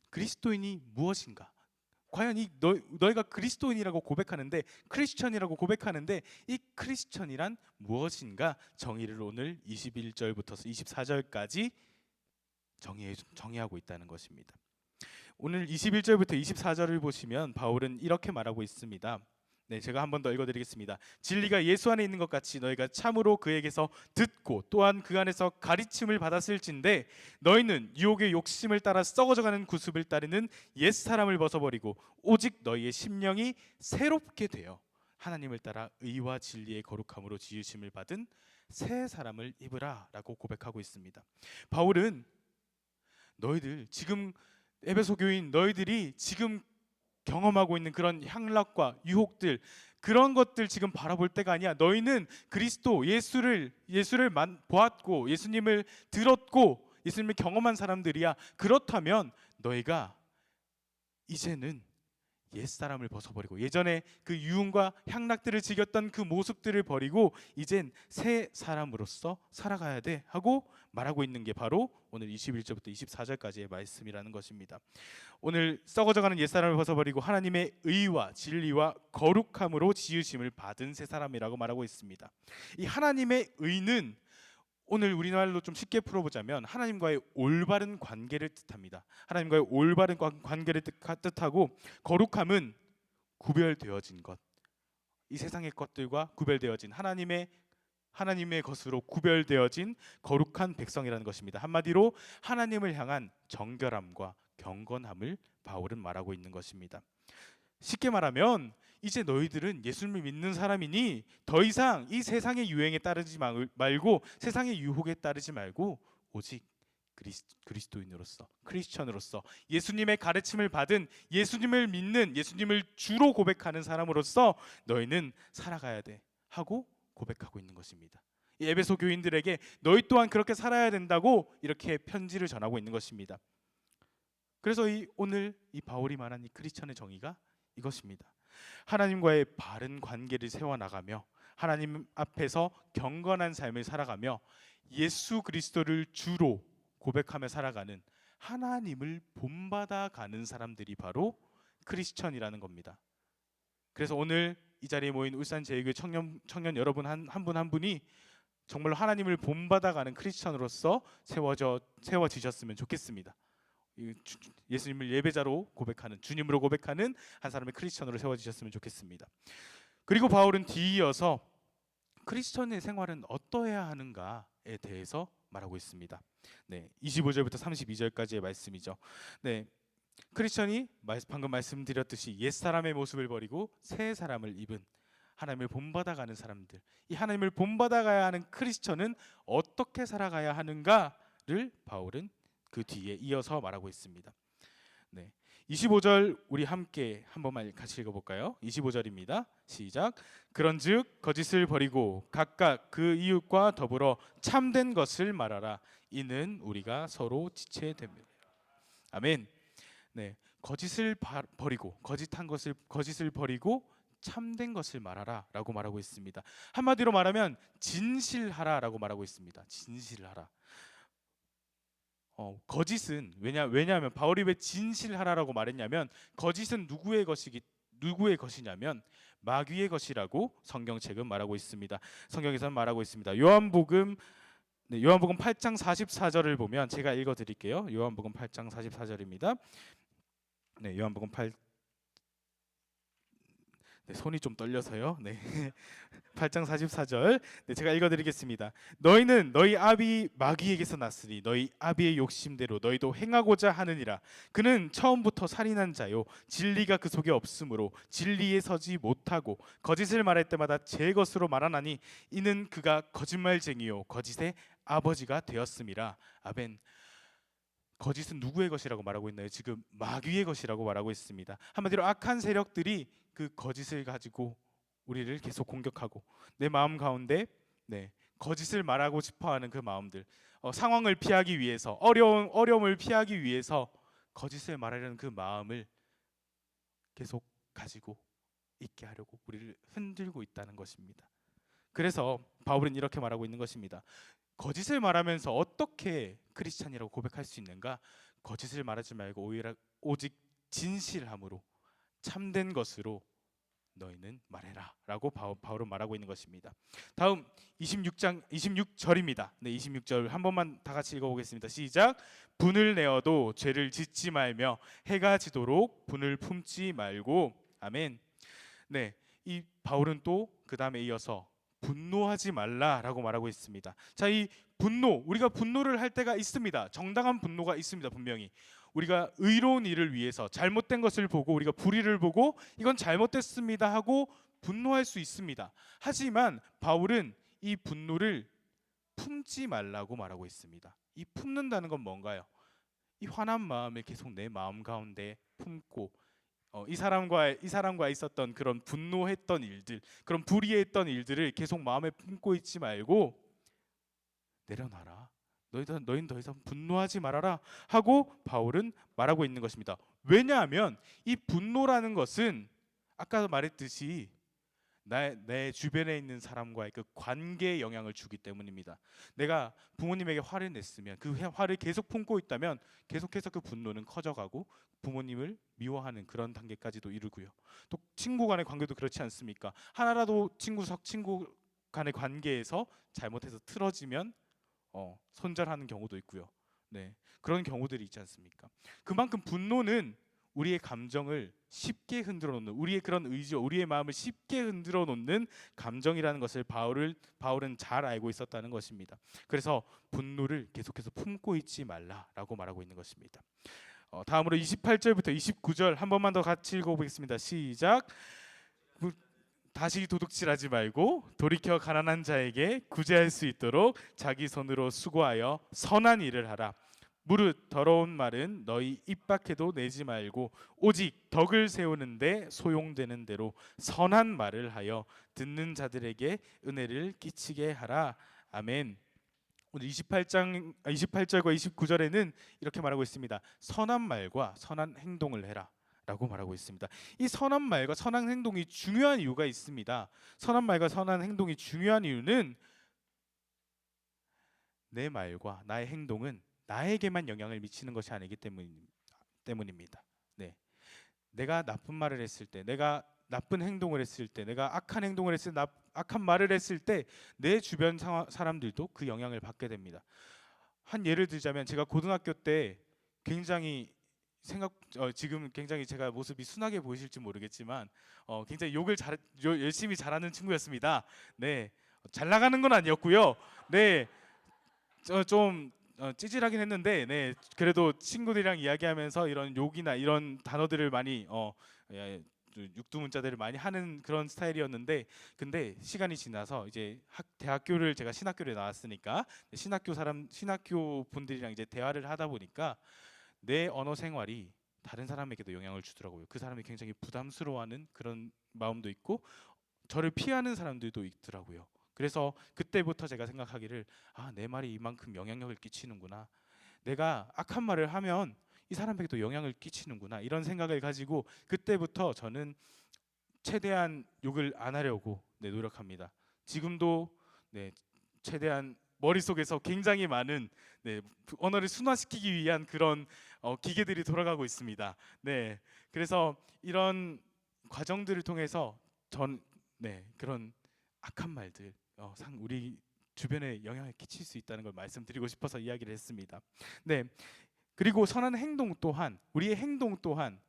그리스도인이 무엇인가? 과연 너희가 그리스도인이라고 고백하는데 크리스천이라고 고백하는데 이 크리스천이란 무엇인가? 정의를 오늘 21절부터 24절까지 정의하고 있다는 것입니다. 오늘 21절부터 24절을 보시면 바울은 이렇게 말하고 있습니다. 네, 제가 한 번 더 읽어드리겠습니다. 진리가 예수 안에 있는 것 같이 너희가 참으로 그에게서 듣고 또한 그 안에서 가르침을 받았을진데 너희는 유혹의 욕심을 따라 썩어져가는 구습을 따르는 옛 사람을 벗어버리고 오직 너희의 심령이 새롭게 되어 하나님을 따라 의와 진리의 거룩함으로 지으심을 받은 새 사람을 입으라라고 고백하고 있습니다. 바울은 너희들 지금 에베소 교인 너희들이 지금 경험하고 있는 그런 향락과 유혹들 그런 것들 지금 바라볼 때가 아니야. 너희는 그리스도 예수를 보았고 예수님을 들었고 예수님을 경험한 사람들이야. 그렇다면 너희가 이제는 옛사람을 벗어버리고 예전에 그 유흥과 향락들을 즐겼던 그 모습들을 버리고 이젠 새 사람으로서 살아가야 돼 하고 말하고 있는 게 바로 오늘 21절부터 24절까지의 말씀이라는 것입니다. 오늘 썩어져가는 옛사람을 벗어버리고 하나님의 의와 진리와 거룩함으로 지으심을 받은 새 사람이라고 말하고 있습니다. 이 하나님의 의는 오늘 우리말로 좀 쉽게 풀어보자면 하나님과의 올바른 관계를 뜻합니다. 하나님과의 올바른 관계를 뜻하고 거룩함은 구별되어진 것, 이 세상의 것들과 구별되어진 하나님의 것으로 구별되어진 거룩한 백성이라는 것입니다. 한마디로 하나님을 향한 정결함과 경건함을 바울은 말하고 있는 것입니다. 쉽게 말하면 이제 너희들은 예수님을 믿는 사람이니 더 이상 이 세상의 유행에 따르지 말고 세상의 유혹에 따르지 말고 오직 그리스도인으로서 크리스천으로서 예수님의 가르침을 받은 예수님을 믿는 예수님을 주로 고백하는 사람으로서 너희는 살아가야 돼 하고 고백하고 있는 것입니다. 이 에베소 교인들에게 너희 또한 그렇게 살아야 된다고 이렇게 편지를 전하고 있는 것입니다. 그래서 오늘 이 바울이 말한 이 크리스천의 정의가 이것입니다. 하나님과의 바른 관계를 세워나가며 하나님 앞에서 경건한 삶을 살아가며 예수 그리스도를 주로 고백하며 살아가는 하나님을 본받아가는 사람들이 바로 크리스천이라는 겁니다. 그래서 오늘 이 자리에 모인 울산제일교회 청년 여러분 한 분 한 분이 정말로 하나님을 본받아가는 크리스천으로서 세워지셨으면 좋겠습니다. 예수님을 예배자로 고백하는 주님으로 고백하는 한 사람의 크리스천으로 세워지셨으면 좋겠습니다. 그리고 바울은 뒤이어서 크리스천의 생활은 어떠해야 하는가에 대해서 말하고 있습니다. 네, 25절부터 32절까지의 말씀이죠. 네, 크리스천이 방금 말씀드렸듯이 옛사람의 모습을 버리고 새 사람을 입은 하나님을 본받아가는 사람들, 이 하나님을 본받아가야 하는 크리스천은 어떻게 살아가야 하는가를 바울은 그 뒤에 이어서 말하고 있습니다. 네, 25절 우리 함께 한 번만 같이 읽어볼까요? 25절입니다. 시작. 그런즉 거짓을 버리고 각각 그 이웃과 더불어 참된 것을 말하라. 이는 우리가 서로 지체됩니다. 아멘. 네, 버리고 거짓을 버리고 참된 것을 말하라라고 말하고 있습니다. 한마디로 말하면 진실하라라고 말하고 있습니다. 진실하라. 거짓은 왜냐하면 바울이 왜 진실하라라고 말했냐면 거짓은 누구의 것이냐면 마귀의 것이라고 성경책은 말하고 있습니다. 성경에서는 말하고 있습니다. 요한복음 8장 44절을 보면 제가 읽어 드릴게요. 요한복음 8장 44절입니다. 네, 요한복음 8 손이 좀 떨려서요. 네. 8장 44절. 네, 제가 읽어 드리겠습니다. 너희는 너희 아비 마귀에게서 났으니 너희 아비의 욕심대로 너희도 행하고자 하느니라. 그는 처음부터 살인한 자요 진리가 그 속에 없으므로 진리에 서지 못하고 거짓을 말할 때마다 제 것으로 말하나니 이는 그가 거짓말쟁이요 거짓의 아버지가 되었음이라. 아멘. 거짓은 누구의 것이라고 말하고 있나요? 지금 마귀의 것이라고 말하고 있습니다. 한마디로 악한 세력들이 그 거짓을 가지고 우리를 계속 공격하고 내 마음 가운데 거짓을 말하고 싶어하는 그 마음들, 상황을 피하기 위해서 어려움을 피하기 위해서 거짓을 말하려는 그 마음을 계속 가지고 있게 하려고 우리를 흔들고 있다는 것입니다. 그래서 바울은 이렇게 말하고 있는 것입니다. 거짓을 말하면서 어떻게 크리스찬이라고 고백할 수 있는가? 거짓을 말하지 말고 오직 진실함으로 참된 것으로 너희는 말해라 라고 바울은 말하고 있는 것입니다. 다음 26절입니다. 네, 26절 한 번만 다 같이 읽어보겠습니다. 시작. 분을 내어도 죄를 짓지 말며 해가 지도록 분을 품지 말고. 아멘. 네, 이 바울은 또 그 다음에 이어서 분노하지 말라라고 말하고 있습니다. 자, 이 분노, 우리가 분노를 할 때가 있습니다. 정당한 분노가 있습니다. 분명히 우리가 의로운 일을 위해서 잘못된 것을 보고 우리가 불의를 보고 이건 잘못됐습니다 하고 분노할 수 있습니다. 하지만 바울은 이 분노를 품지 말라고 말하고 있습니다. 이 품는다는 건 뭔가요? 이 화난 마음을 계속 내 마음 가운데 품고 이 사람과 있었던 그런 분노했던 일들, 그런 불의했던 일들을 계속 마음에 품고 있지 말고 내려놔라. 너희는 더 이상 분노하지 말아라 하고 바울은 말하고 있는 것입니다. 왜냐하면 이 분노라는 것은 아까 말했듯이 내 주변에 있는 사람과의 그 관계에 영향을 주기 때문입니다. 내가 부모님에게 화를 냈으면 그 화를 계속 품고 있다면 계속해서 그 분노는 커져가고 부모님을 미워하는 그런 단계까지도 이르고요. 또 친구 간의 관계도 그렇지 않습니까? 하나라도 친구 간의 관계에서 잘못해서 틀어지면 손절하는 경우도 있고요. 네, 그런 경우들이 있지 않습니까? 그만큼 분노는 우리의 감정을 쉽게 흔들어 놓는, 우리의 그런 의지와 우리의 마음을 쉽게 흔들어 놓는 감정이라는 것을 바울은 잘 알고 있었다는 것입니다. 그래서 분노를 계속해서 품고 있지 말라라고 말하고 있는 것입니다. 다음으로 28절부터 29절 한 번만 더 같이 읽어보겠습니다. 시작. 다시 도둑질하지 말고 돌이켜 가난한 자에게 구제할 수 있도록 자기 손으로 수고하여 선한 일을 하라. 무릇 더러운 말은 너희 입 밖에도 내지 말고 오직 덕을 세우는데 소용되는 대로 선한 말을 하여 듣는 자들에게 은혜를 끼치게 하라. 아멘. 오늘 28절과 29절에는 이렇게 말하고 있습니다. 선한 말과 선한 행동을 해라 라고 말하고 있습니다. 이 선한 말과 선한 행동이 중요한 이유가 있습니다. 선한 말과 선한 행동이 중요한 이유는 내 말과 나의 행동은 나에게만 영향을 미치는 것이 아니기 때문입니다. 네, 내가 나쁜 말을 했을 때, 내가 나쁜 행동을 했을 때, 내가 악한 행동을 했을 때, 악한 말을 했을 때 내 주변 사람들도 그 영향을 받게 됩니다. 한 예를 들자면 제가 고등학교 때 굉장히 지금 굉장히 제가 모습이 순하게 보이실지 모르겠지만 굉장히 욕을 열심히 잘하는 친구였습니다. 네, 잘 나가는 건 아니었고요. 네, 좀 찌질하긴 했는데, 네, 그래도 친구들이랑 이야기하면서 이런 욕이나 이런 단어들을 많이 육두문자들을 많이 하는 그런 스타일이었는데, 근데 시간이 지나서 이제 대학교를 제가 신학교를 나왔으니까 신학교 분들이랑 이제 대화를 하다 보니까 내 언어 생활이 다른 사람에게도 영향을 주더라고요. 그 사람이 굉장히 부담스러워하는 그런 마음도 있고 저를 피하는 사람들도 있더라고요. 그래서 그때부터 제가 생각하기를 내 말이 이만큼 영향력을 끼치는구나. 내가 악한 말을 하면 이 사람에게도 영향을 끼치는구나. 이런 생각을 가지고 그때부터 저는 최대한 욕을 안 하려고 노력합니다. 지금도 최대한 머릿속에서 굉장히 많은 언어를 순화시키기 위한 그런 기계들이 돌아가고 있습니다. 그래서 이런 과정들을 통해서 그런 악한 말들 우리 주변에 영향을 끼칠 수 있다는 걸 말씀드리고 싶어서 이야기를 했습니다. 그리고 선한 행동 또한 우리의 행동 또한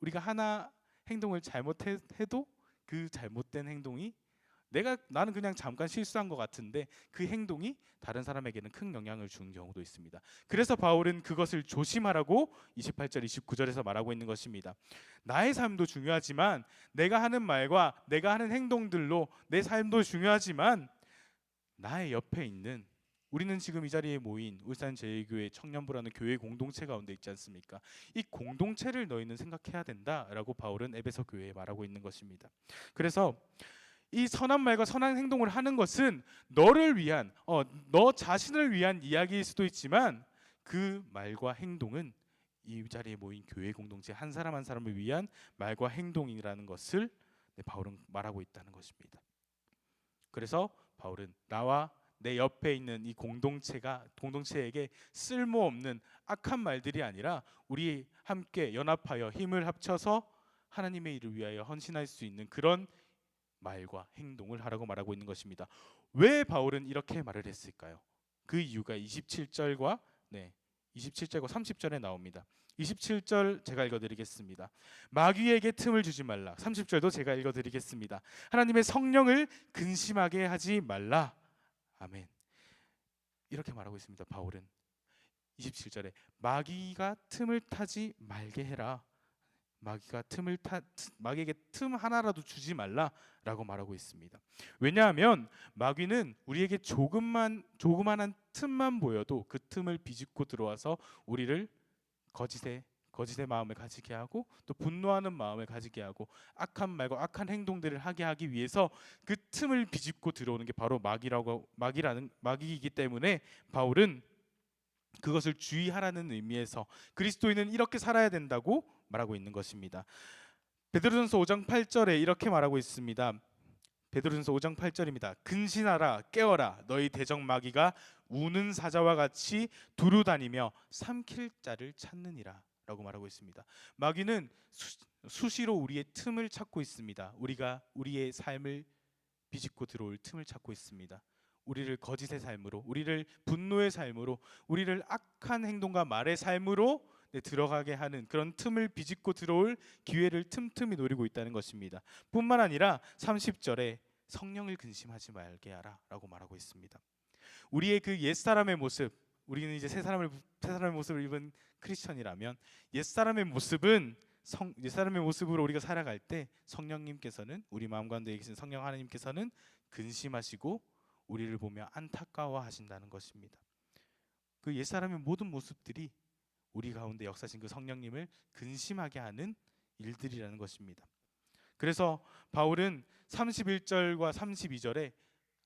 우리가 하나 행동을 잘못해도 그 잘못된 행동이 나는 그냥 잠깐 실수한 것 같은데 그 행동이 다른 사람에게는 큰 영향을 주는 경우도 있습니다. 그래서 바울은 그것을 조심하라고 28절 29절에서 말하고 있는 것입니다. 나의 삶도 중요하지만 내가 하는 말과 내가 하는 행동들로 내 삶도 중요하지만 나의 옆에 있는 우리는 지금 이 자리에 모인 울산제일교회 청년부라는 교회 공동체 가운데 있지 않습니까? 이 공동체를 너희는 생각해야 된다라고 바울은 에베소 교회에 말하고 있는 것입니다. 그래서 이 선한 말과 선한 행동을 하는 것은 너를 위한 너 자신을 위한 이야기일 수도 있지만 그 말과 행동은 이 자리에 모인 교회 공동체 한 사람 한 사람을 위한 말과 행동이라는 것을 바울은 말하고 있다는 것입니다. 그래서 바울은 나와 내 옆에 있는 이 공동체에게 쓸모없는 악한 말들이 아니라 우리 함께 연합하여 힘을 합쳐서 하나님의 일을 위하여 헌신할 수 있는 그런 말과 행동을 하라고 말하고 있는 것입니다. 왜 바울은 이렇게 말을 했을까요? 그 이유가 27절과 30절에 나옵니다. 27절 제가 읽어드리겠습니다. 마귀에게 틈을 주지 말라. 30절도 제가 읽어드리겠습니다. 하나님의 성령을 근심하게 하지 말라. 아멘. 이렇게 말하고 있습니다. 바울은 27절에 마귀가 틈을 타지 말게 해라. 마귀에게 틈 하나라도 주지 말라라고 말하고 있습니다. 왜냐하면 마귀는 우리에게 조그만한 틈만 보여도 그 틈을 비집고 들어와서 우리를 거짓의 마음을 가지게 하고 또 분노하는 마음을 가지게 하고 악한 말과 악한 행동들을 하기 위해서 그 틈을 비집고 들어오는 게 바로 마귀이기 때문에 바울은 그것을 주의하라는 의미에서 그리스도인은 이렇게 살아야 된다고 말하고 있는 것입니다. 베드로전서 5장 8절에 이렇게 말하고 있습니다. 베드로전서 5장 8절입니다. 근신하라 깨어라 너희 대적 마귀가 우는 사자와 같이 두루다니며 삼킬 자를 찾느니라 라고 말하고 있습니다. 마귀는 수시로 우리의 틈을 찾고 있습니다. 우리의 삶을 비집고 들어올 틈을 찾고 있습니다. 우리를 거짓의 삶으로, 우리를 분노의 삶으로, 우리를 악한 행동과 말의 삶으로 들어가게 하는 그런 틈을 비집고 들어올 기회를 틈틈이 노리고 있다는 것입니다. 뿐만 아니라 30절에 성령을 근심하지 말게 하라 라고 말하고 있습니다. 우리의 그 옛사람의 모습, 우리는 이제 새 사람의 모습을 입은 크리스천이라면 옛사람의 모습으로 우리가 살아갈 때 성령님께서는 우리 마음 가운데 계신 성령 하나님께서는 근심하시고 우리를 보며 안타까워하신다는 것입니다. 그 옛사람의 모든 모습들이 우리 가운데 역사하신 그 성령님을 근심하게 하는 일들이라는 것입니다. 그래서 바울은 31절과 32절에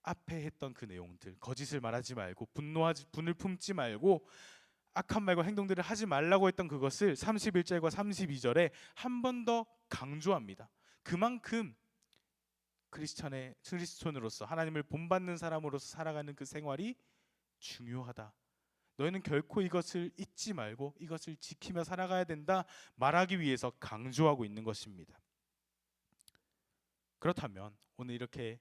앞에 했던 그 내용들, 거짓을 말하지 말고 분을 품지 말고 악한 말과 행동들을 하지 말라고 했던 그것을 31절과 32절에 한 번 더 강조합니다. 그만큼 크리스천으로서 하나님을 본받는 사람으로서 살아가는 그 생활이 중요하다. 너희는 결코 이것을 잊지 말고 이것을 지키며 살아가야 된다 말하기 위해서 강조하고 있는 것입니다. 그렇다면 오늘 이렇게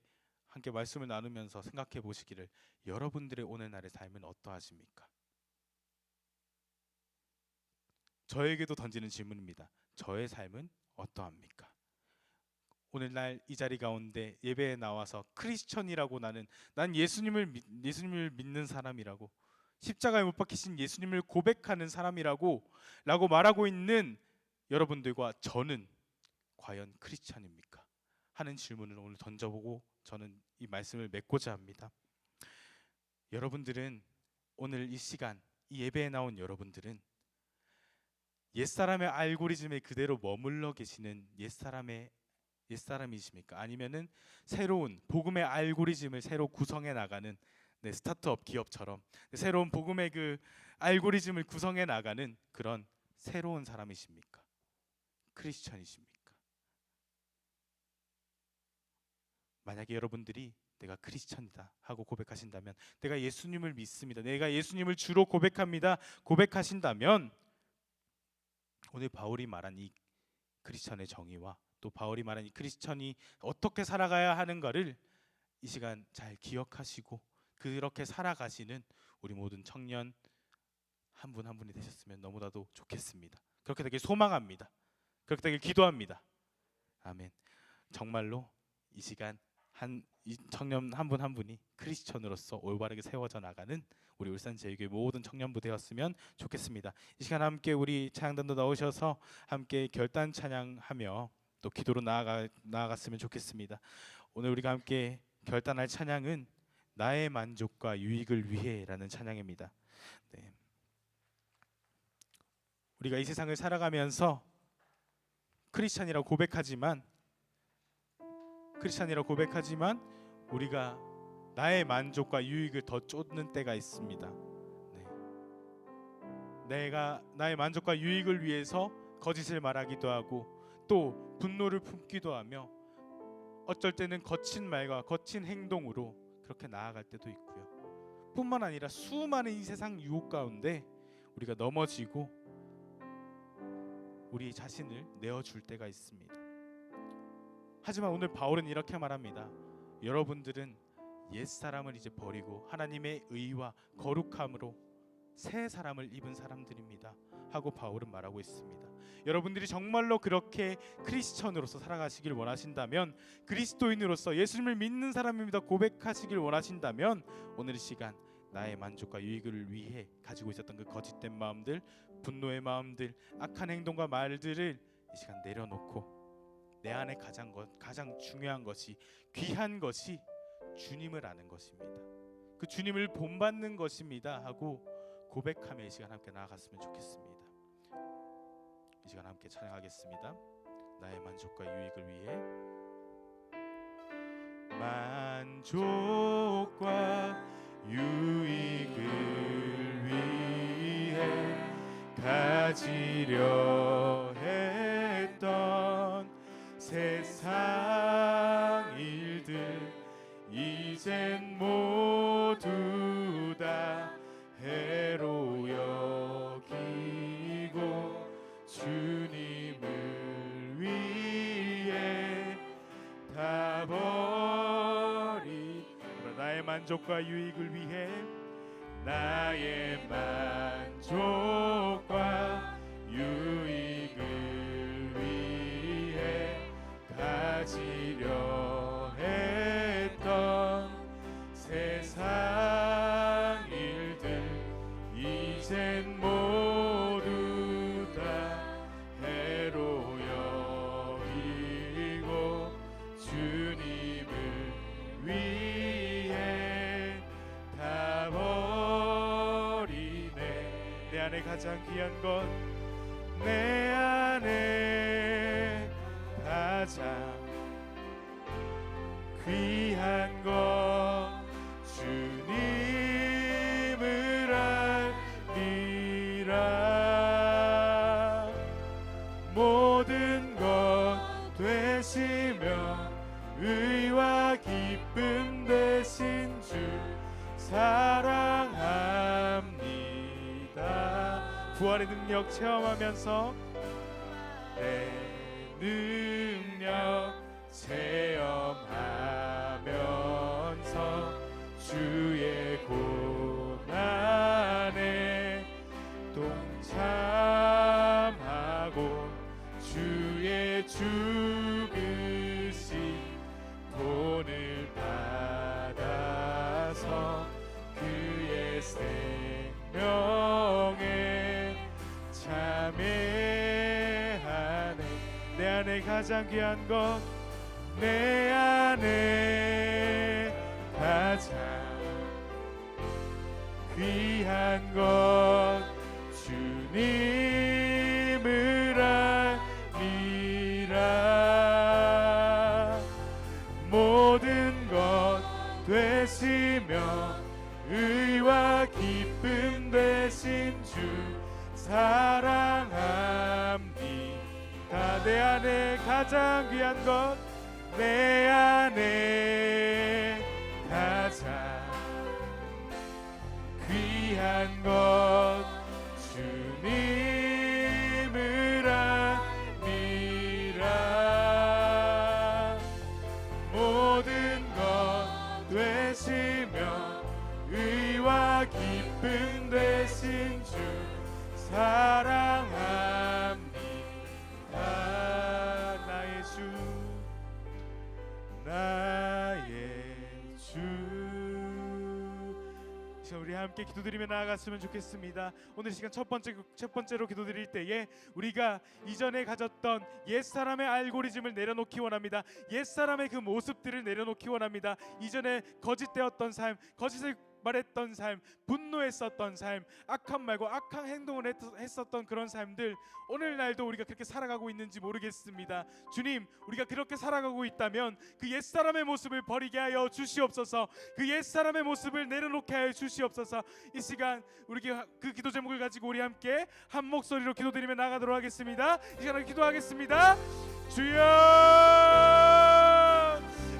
함께 말씀을 나누면서 생각해 보시기를 여러분들의 오늘날의 삶은 어떠하십니까? 저에게도 던지는 질문입니다. 저의 삶은 어떠합니까? 오늘날 이 자리 가운데 예배에 나와서 크리스천이라고 난 예수님을 믿는 사람이라고 십자가에 못 박히신 예수님을 고백하는 사람이라고 말하고 있는 여러분들과 저는 과연 크리스천입니까? 하는 질문을 오늘 던져보고 저는 이 말씀을 맺고자 합니다. 여러분들은 오늘 이 시간 이 예배에 나온 여러분들은 옛사람의 알고리즘에 그대로 머물러 계시는 옛사람이십니까? 아니면은 새로운 복음의 알고리즘을 새로 구성해 나가는 스타트업 기업처럼 새로운 복음의 그 알고리즘을 구성해 나가는 그런 새로운 사람이십니까? 크리스천이십니까? 만약에 여러분들이 내가 크리스천이다 하고 고백하신다면, 내가 예수님을 믿습니다, 내가 예수님을 주로 고백합니다 고백하신다면, 오늘 바울이 말한 이 크리스천의 정의와 또 바울이 말한 이 크리스천이 어떻게 살아가야 하는가를 이 시간 잘 기억하시고 그렇게 살아가시는 우리 모든 청년 한 분 한 분이 되셨으면 너무나도 좋겠습니다. 그렇게 되길 소망합니다. 그렇게 되길 기도합니다. 아멘. 정말로 이 시간 이 청년 한 분 한 분이 크리스천으로서 올바르게 세워져 나가는 우리 울산제일교회 모든 청년부 되었으면 좋겠습니다. 이 시간 함께 우리 찬양단도 나오셔서 함께 결단 찬양하며 또 기도로 나아갔으면 좋겠습니다. 오늘 우리가 함께 결단할 찬양은 나의 만족과 유익을 위해라는 찬양입니다. 네. 우리가 이 세상을 살아가면서 크리스찬이라고 고백하지만 우리가 나의 만족과 유익을 더 쫓는 때가 있습니다. 내가 나의 만족과 유익을 위해서 거짓을 말하기도 하고 또 분노를 품기도 하며 어쩔 때는 거친 말과 거친 행동으로 그렇게 나아갈 때도 있고요. 뿐만 아니라 수많은 이 세상 유혹 가운데 우리가 넘어지고 우리 자신을 내어줄 때가 있습니다. 하지만 오늘 바울은 이렇게 말합니다. 여러분들은 옛사람을 이제 버리고 하나님의 의와 거룩함으로 새 사람을 입은 사람들입니다 하고 바울은 말하고 있습니다. 여러분들이 정말로 그렇게 크리스천으로서 살아가시길 원하신다면, 그리스도인으로서 예수님을 믿는 사람입니다 고백하시길 원하신다면, 오늘 이 시간 나의 만족과 유익을 위해 가지고 있었던 그 거짓된 마음들, 분노의 마음들, 악한 행동과 말들을 이 시간 내려놓고 내 안에 가장 중요한 것이, 귀한 것이 주님을 아는 것입니다. 그 주님을 본받는 것입니다 하고 고백하며 이 시간 함께 나아갔으면 좋겠습니다. 이 시간 함께 찬양하겠습니다. 나의 만족과 유익을 위해. 만족과 유익을 위해 가지려 했던 세상 일들 이젠 모두 다 해로 여기고 주님을 위해 다 버리. 나의 만족과 유익을 위해, 나의 만족과 유익을 위해 가지려 했던 세상 일들 이젠 모두 다 해로 여기고 주님을 위해 다 버리네. 내 안에 가장 귀한 것, 내 안에 가장 귀한 것 주님을 알리라. 모든 것 되시며 의와 기쁨 되신 주 사랑합니다. 부활의 능력 체험하면서, 내 능력 체험하면서 주의 고난에 동참하고 주의 죽으신 본을 받아서 그의 생명에 참여하네. 내 안에 가장 귀한 것, 내 안에 가장 귀한 것 주님을 사랑합니다. 내 안에 가장 귀한 것, 내 안에 가장 귀한 것 주님을 아니라. 모든 것 되시며 의와 기쁨 되신 주 사랑합니다. 나의 주, 나의 주. 자, 우리 함께 기도드리며 나아갔으면 좋겠습니다. 오늘 시간 첫 번째로 기도드릴 때에 우리가 이전에 가졌던 옛사람의 알고리즘을 내려놓기 원합니다. 옛사람의 그 모습들을 내려놓기 원합니다. 이전에 거짓되었던 삶, 거짓을 말했던 삶, 분노했었던 삶, 악한 말과 악한 행동을 했었던 그런 삶들, 오늘날도 우리가 그렇게 살아가고 있는지 모르겠습니다. 주님, 우리가 그렇게 살아가고 있다면 그 옛사람의 모습을 버리게 하여 주시옵소서. 그 옛사람의 모습을 내려놓게 하여 주시옵소서. 이 시간 우리가 그 기도 제목을 가지고 우리 함께 한 목소리로 기도드리며 나가도록 하겠습니다. 이 시간을 기도하겠습니다. 주여,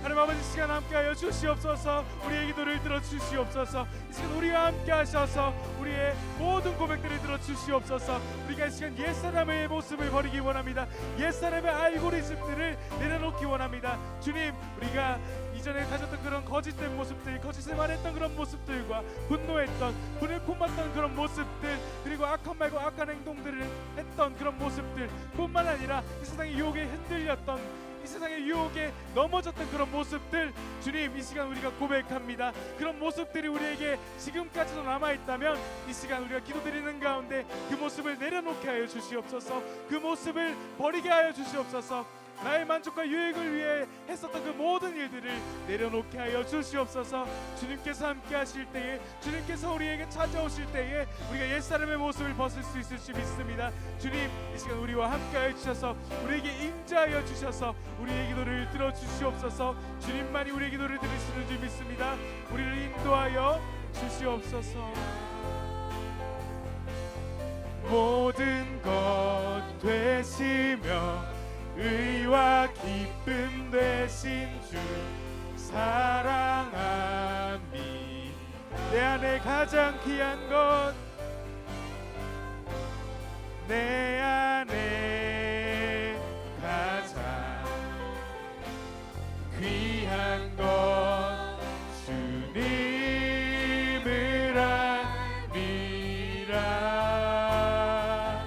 하나님 아버지, 시간 함께하여 주시옵소서. 우리의 기도를 들어주시옵소서. 이 시간 우리와 함께하셔서 우리의 모든 고백들을 들어주시옵소서. 우리가 이 시간 옛사람의 모습을 버리기 원합니다. 옛사람의 알고리즘들을 내려놓기 원합니다. 주님, 우리가 이전에 가졌던 그런 거짓된 모습들, 거짓을 말했던 그런 모습들과 분노했던, 분을 품었던 그런 모습들, 그리고 악한 말과 악한 행동들을 했던 그런 모습들 뿐만 아니라 이 세상의 유혹에 흔들렸던, 이 세상의 유혹에 넘어졌던 그런 모습들, 주님, 이 시간 우리가 고백합니다. 그런 모습들이 우리에게 지금까지도 남아있다면 이 시간 우리가 기도드리는 가운데 그 모습을 내려놓게 하여 주시옵소서. 그 모습을 버리게 하여 주시옵소서. 나의 만족과 유익을 위해 했었던 그 모든 일들을 내려놓게 하여 주시옵소서. 주님께서 함께 하실 때에, 주님께서 우리에게 찾아오실 때에 우리가 옛사람의 모습을 벗을 수 있을 줄 믿습니다. 주님, 이 시간 우리와 함께 하여 주셔서 우리에게 임재하여 주셔서 우리의 기도를 들어주시옵소서. 주님만이 우리의 기도를 들으시는 줄 믿습니다. 우리를 인도하여 주시옵소서. 모든 것 되시며 의와 기쁨 되신 주 사랑합니다. 내 안에 가장 귀한 것, 내 안에 가장 귀한 것 주님을 아니라.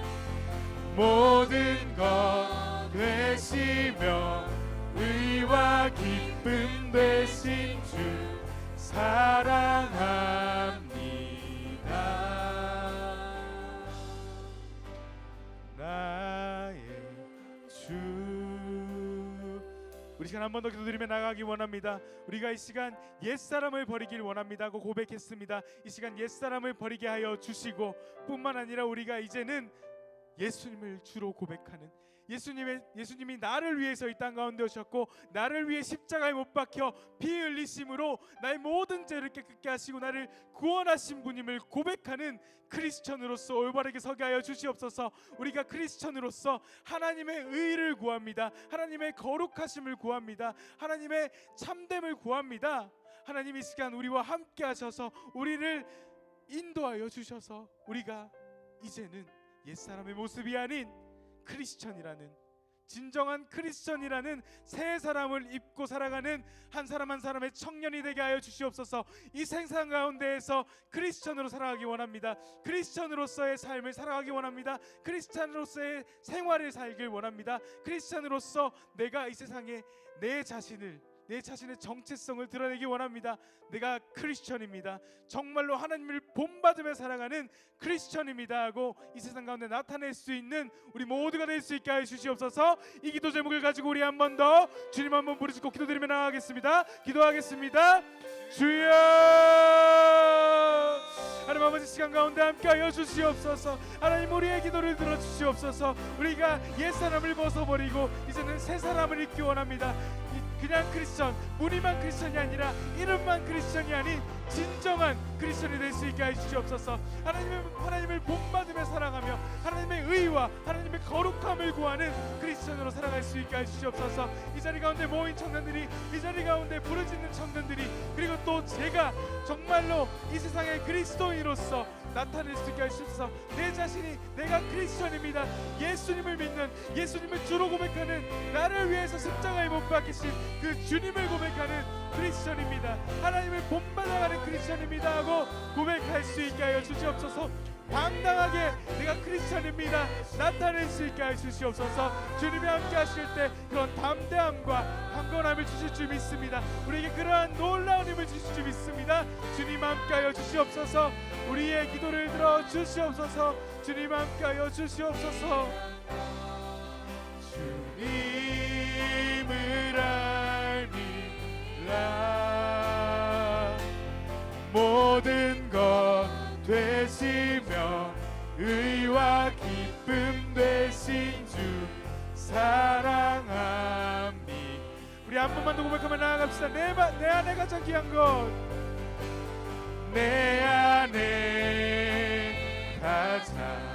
모든 것 되시며 의와 기쁨 되신 주 사랑합니다. 나의 주. 우리 시간 한 번 더 기도드리며 나가기 원합니다. 우리가 이 시간 옛사람을 버리길 원합니다고 고백했습니다. 이 시간 옛사람을 버리게 하여 주시고 뿐만 아니라 우리가 이제는 예수님을 주로 고백하는, 예수님이 나를 위해서 이 땅 가운데 오셨고 나를 위해 십자가에 못 박혀 피 흘리심으로 나의 모든 죄를 깨끗게 하시고 나를 구원하신 분임을 고백하는 크리스천으로서 올바르게 서게 하여 주시옵소서. 우리가 크리스천으로서 하나님의 의를 구합니다. 하나님의 거룩하심을 구합니다. 하나님의 참됨을 구합니다. 하나님, 이 시간 우리와 함께 하셔서 우리를 인도하여 주셔서 우리가 이제는 옛사람의 모습이 아닌 크리스천이라는, 진정한 크리스천이라는 새 사람을 입고 살아가는 한 사람 한 사람의 청년이 되게 하여 주시옵소서. 이 생산 가운데에서 크리스천으로 살아가기 원합니다. 크리스천으로서의 삶을 살아가기 원합니다. 크리스천으로서의 생활을 살길 원합니다. 크리스천으로서 내가 이 세상에 내 자신의 정체성을 드러내기 원합니다. 내가 크리스천입니다. 정말로 하나님을 본받으며 살아가는 크리스천입니다 하고 이 세상 가운데 나타낼 수 있는 우리 모두가 될 수 있게 하여 주시옵소서. 이 기도 제목을 가지고 우리 한 번 더 주님 한번 부르짖고 기도드리며 나아가겠습니다. 기도하겠습니다. 주여, 하나님 아버지, 시간 가운데 함께하여 주시옵소서. 하나님, 우리의 기도를 들어주시옵소서. 우리가 옛사람을 벗어버리고 이제는 새 사람을 입기 원합니다. 그냥 크리스천, 무늬만 크리스천이 아니라 이름만 크리스천이 아닌 진정한 크리스천이 될 수 있게 해주시옵소서. 하나님을 본받으며 살아가며 하나님의 의와 하나님의 거룩함을 구하는 크리스천으로 살아갈 수 있게 해주시옵소서. 이 자리 가운데 모인 청년들이, 이 자리 가운데 부르짖는 청년들이, 그리고 또 제가 정말로 이 세상의 그리스도인으로서 나타낼 수 있게 해주셔서 내 자신이 내가 크리스천입니다, 예수님을 믿는, 예수님을 주로 고백하는, 나를 위해서 십자가에 못 박히신 그 주님을 고백하는 크리스천입니다, 하나님을 본받아가는 크리스천입니다 하고 고백할 수 있게 하여 주시옵소서. 당당하게 내가 크리스천입니다 나타낼 수 있게 하여 주시옵소서. 주님이 함께 하실 때 그런 담대함과 강건함을 주실 줄 믿습니다. 우리에게 그러한 놀라운 힘을 주실 줄 믿습니다. 주님 함께 하여 주시옵소서. 우리의 기도를 들어 주시옵소서. 주님 함께 하여 주시옵소서. 주님을 알미라 모든 것 되시며 의와 기쁨 되신 주 사랑합니. 우리 한 번만 더 고백하며 나아갑시다. 내 안에 가장 귀한 것, 내 안에 가장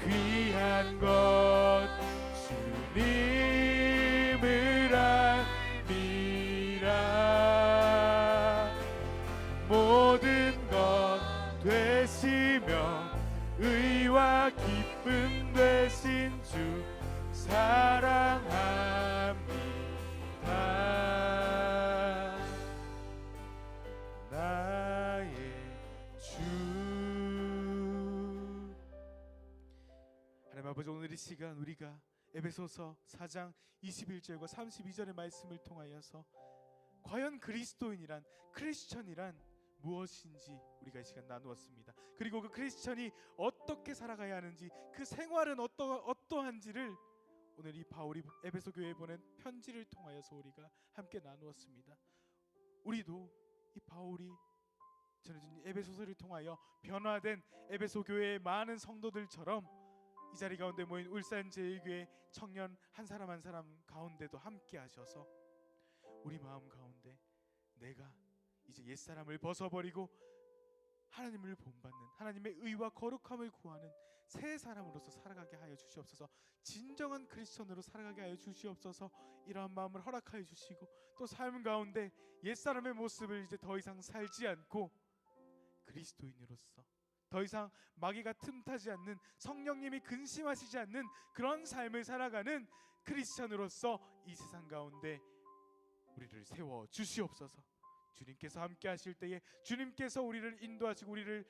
귀한 것 주님을 알미라 모든 것 되시며 의와 기쁨 되신 주 사랑합니다. 나의 주. 하나님 아버지, 오늘 이 시간 우리가 에베소서 4장 21절과 32절의 말씀을 통하여서 과연 그리스도인이란, 크리스천이란 무엇인지 우리가 이 시간 나누었습니다. 그리고 그 크리스천이 어떻게 살아가야 하는지, 그 생활은 어떠한지를 오늘 이 바울이 에베소 교회에 보낸 편지를 통하여서 우리가 함께 나누었습니다. 우리도 이 바울이 전해준 에베소서를 통하여 변화된 에베소 교회의 많은 성도들처럼 이 자리 가운데 모인 울산제일교회 청년 한 사람 한 사람 가운데도 함께 하셔서 우리 마음 가운데 내가 이제 옛사람을 벗어버리고 하나님을 본받는, 하나님의 의와 거룩함을 구하는 새 사람으로서 살아가게 하여 주시옵소서. 진정한 크리스천으로 살아가게 하여 주시옵소서. 이러한 마음을 허락하여 주시고, 또 삶 가운데 옛사람의 모습을 이제 더 이상 살지 않고 그리스도인으로서 더 이상 마귀가 틈타지 않는, 성령님이 근심하시지 않는 그런 삶을 살아가는 크리스천으로서 이 세상 가운데 우리를 세워 주시옵소서. 주님께서 함께 하실 때에, 주님께서 우리를 인도하시고 우리를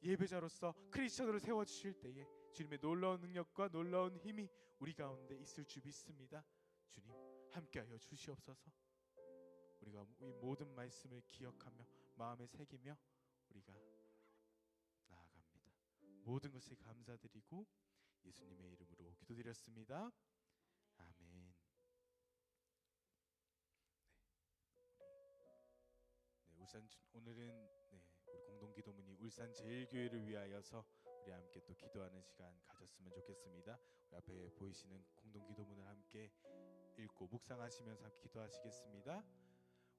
예배자로서 크리스천으로 세워주실 때에 주님의 놀라운 능력과 놀라운 힘이 우리 가운데 있을 줄 믿습니다. 주님 함께하여 주시옵소서. 우리가 이 모든 말씀을 기억하며 마음에 새기며 우리가 나아갑니다. 모든 것에 감사드리고 예수님의 이름으로 기도드렸습니다. 아멘. 오늘은 우리 공동기도문이 울산제일교회를 위하여서 우리 함께 또 기도하는 시간 가졌으면 좋겠습니다. 우리 앞에 보이시는 공동기도문을 함께 읽고 묵상하시면서 함께 기도하시겠습니다.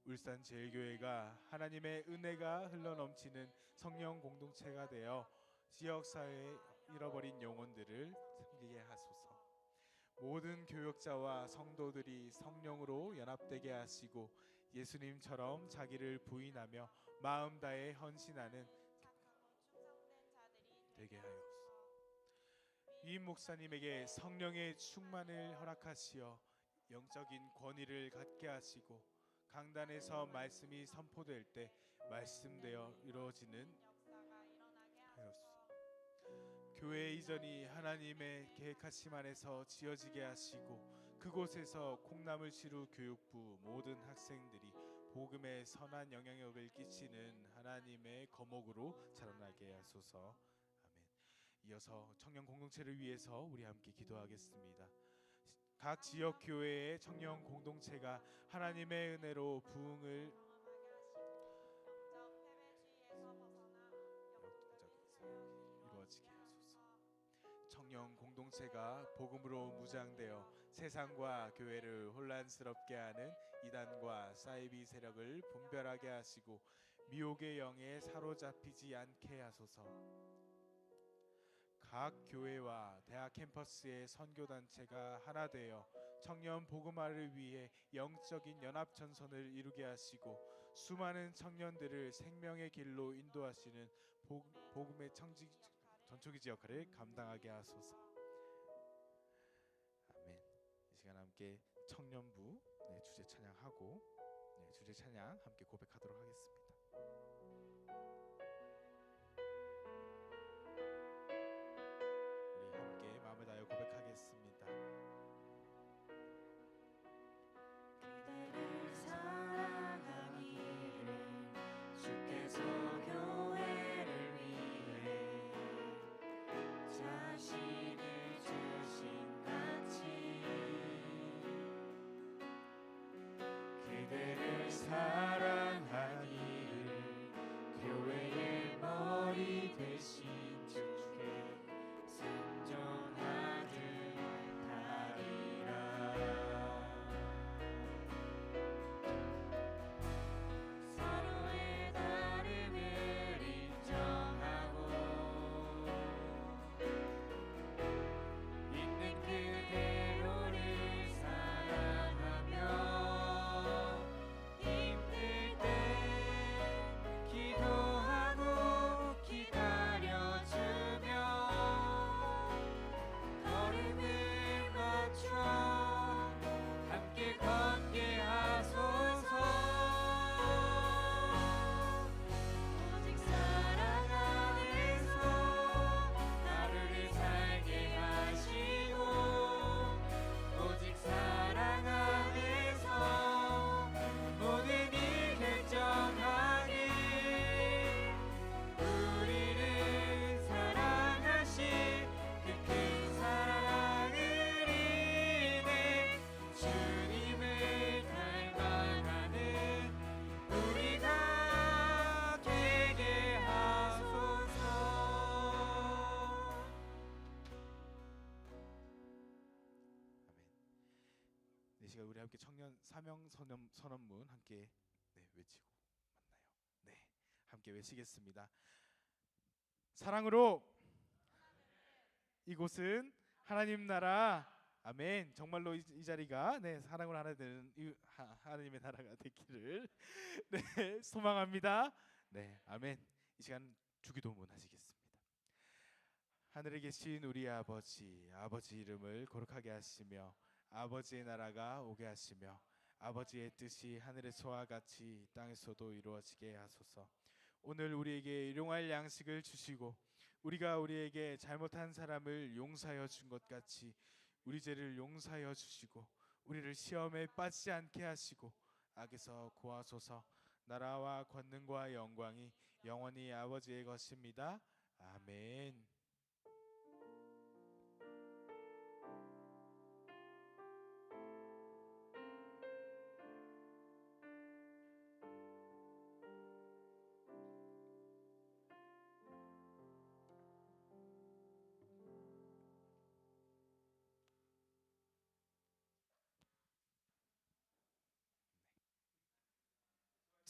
울산제일교회가 하나님의 은혜가 흘러넘치는 성령 공동체가 되어 지역사회에 잃어버린 영혼들을 섬기게 하소서. 모든 교역자와 성도들이 성령으로 연합되게 하시고 예수님처럼 자기를 부인하며 마음 다해 헌신하는 되게 하옵소서. 이 목사님에게 성령의 충만을 허락하시어 영적인 권위를 갖게 하시고 강단에서 말씀이 선포될 때 말씀되어 이루어지는 하옵소서. 교회 이전이 하나님의 계획하심 안에서 지어지게 하시고 그곳에서 콩나물시루 교육부 모든 학생들이 복음의 선한 영향력을 끼치는 하나님의 거목으로 자라나게 하소서. 아멘. 이어서 청년 공동체를 위해서 우리 함께 기도하겠습니다. 각 지역 교회의 청년 공동체가 하나님의 은혜로 부흥을 이루어지게 하소서. 청년 공동체가 복음으로 무장되어 세상과 교회를 혼란스럽게 하는 이단과 사이비 세력을 분별하게 하시고 미혹의 영에 사로잡히지 않게 하소서. 각 교회와 대학 캠퍼스의 선교단체가 하나 되어 청년 복음화를 위해 영적인 연합 전선을 이루게 하시고 수많은 청년들을 생명의 길로 인도하시는 복음의 전초기지 역할을 감당하게 하소서. 아멘. 이 시간 함께 청년부 주제 찬양하고 주제 찬양 함께 고백하도록 하겠습니다. 우리 함께 마음을 다하여 고백하겠습니다. 그대를 사랑하기를 주께서 교회를 위해 자신을 주신 같이 그대를 사랑하기를 교회의 머리 되신 주께 순종하듯 하리라. 서로의 다름을 인정하고 있는 그대로를 사랑하며 힘들 때 기도하고 기다려주며 걸음을 맞춰 함께 걷게 하소서. 오직 사랑 안에서 하루를 살게 하시고 오직 사랑 안에서 모든 일 결정하길 우리를 사랑하신 그 큰 사랑을 인해 주님을 닮아가는 우리가 되게 하소서. 아멘. 이 시간 우리 함께 청년 사명 선언문 함께 외치고 만나요. 함께 외치겠습니다. 사랑으로 이곳은 하나님 나라. 아멘. 정말로 이 자리가 사랑으로 하나 되는 하나님의 나라가 되기를 소망합니다. 아멘. 이 시간 주기도문 하시겠습니다. 하늘에 계신 우리 아버지 이름을 거룩하게 하시며 아버지의 나라가 오게 하시며 아버지의 뜻이 하늘에서와 같이 이 땅에서도 이루어지게 하소서. 오늘 우리에게 일용할 양식을 주시고 우리가 우리에게 잘못한 사람을 용서하여 준 것 같이 우리 죄를 용서하여 주시고 우리를 시험에 빠지지 않게 하시고 악에서 구하소서. 나라와 권능과 영광이 영원히 아버지의 것입니다. 아멘.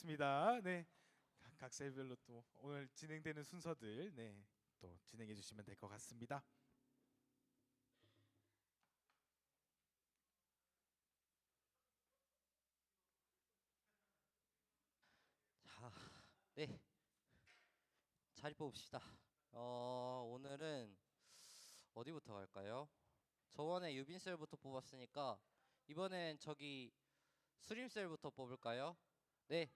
좋습니다. 각 셀별로 또 오늘 진행되는 순서들 또 진행해 주시면 될 것 같습니다. 자, 네. 자리 뽑읍시다. 오늘은 어디부터 갈까요? 저번에 유빈셀부터 뽑았으니까 이번엔 저기 수림셀부터 뽑을까요? 네.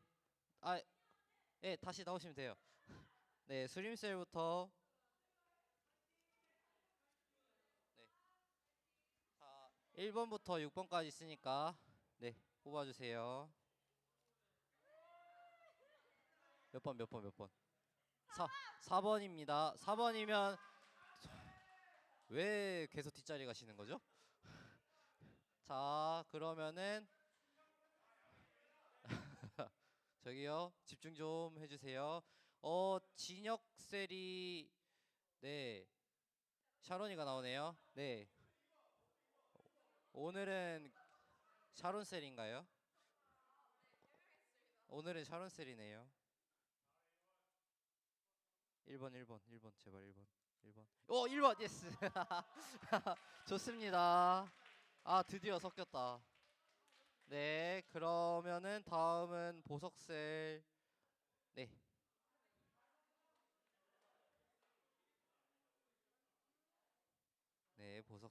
다시 나오시면 돼요. 네, 수림셀부터. 네. 자, 1번부터 6번까지 있으니까 뽑아주세요. 몇 번? 4번입니다. 4번이면 왜 계속 뒷자리 가시는 거죠? 자, 그러면은 저기요, 집중 좀 해주세요. 진혁셀이 샤론이가 나오네요. 오늘은 샤론셀인가요? 오늘은 샤론셀이네요. 1번 제발 1번. 1번 예스. 좋습니다. 아 드디어 섞였다. 네 그러면은 다음은 보석셀. 네. 네 보석.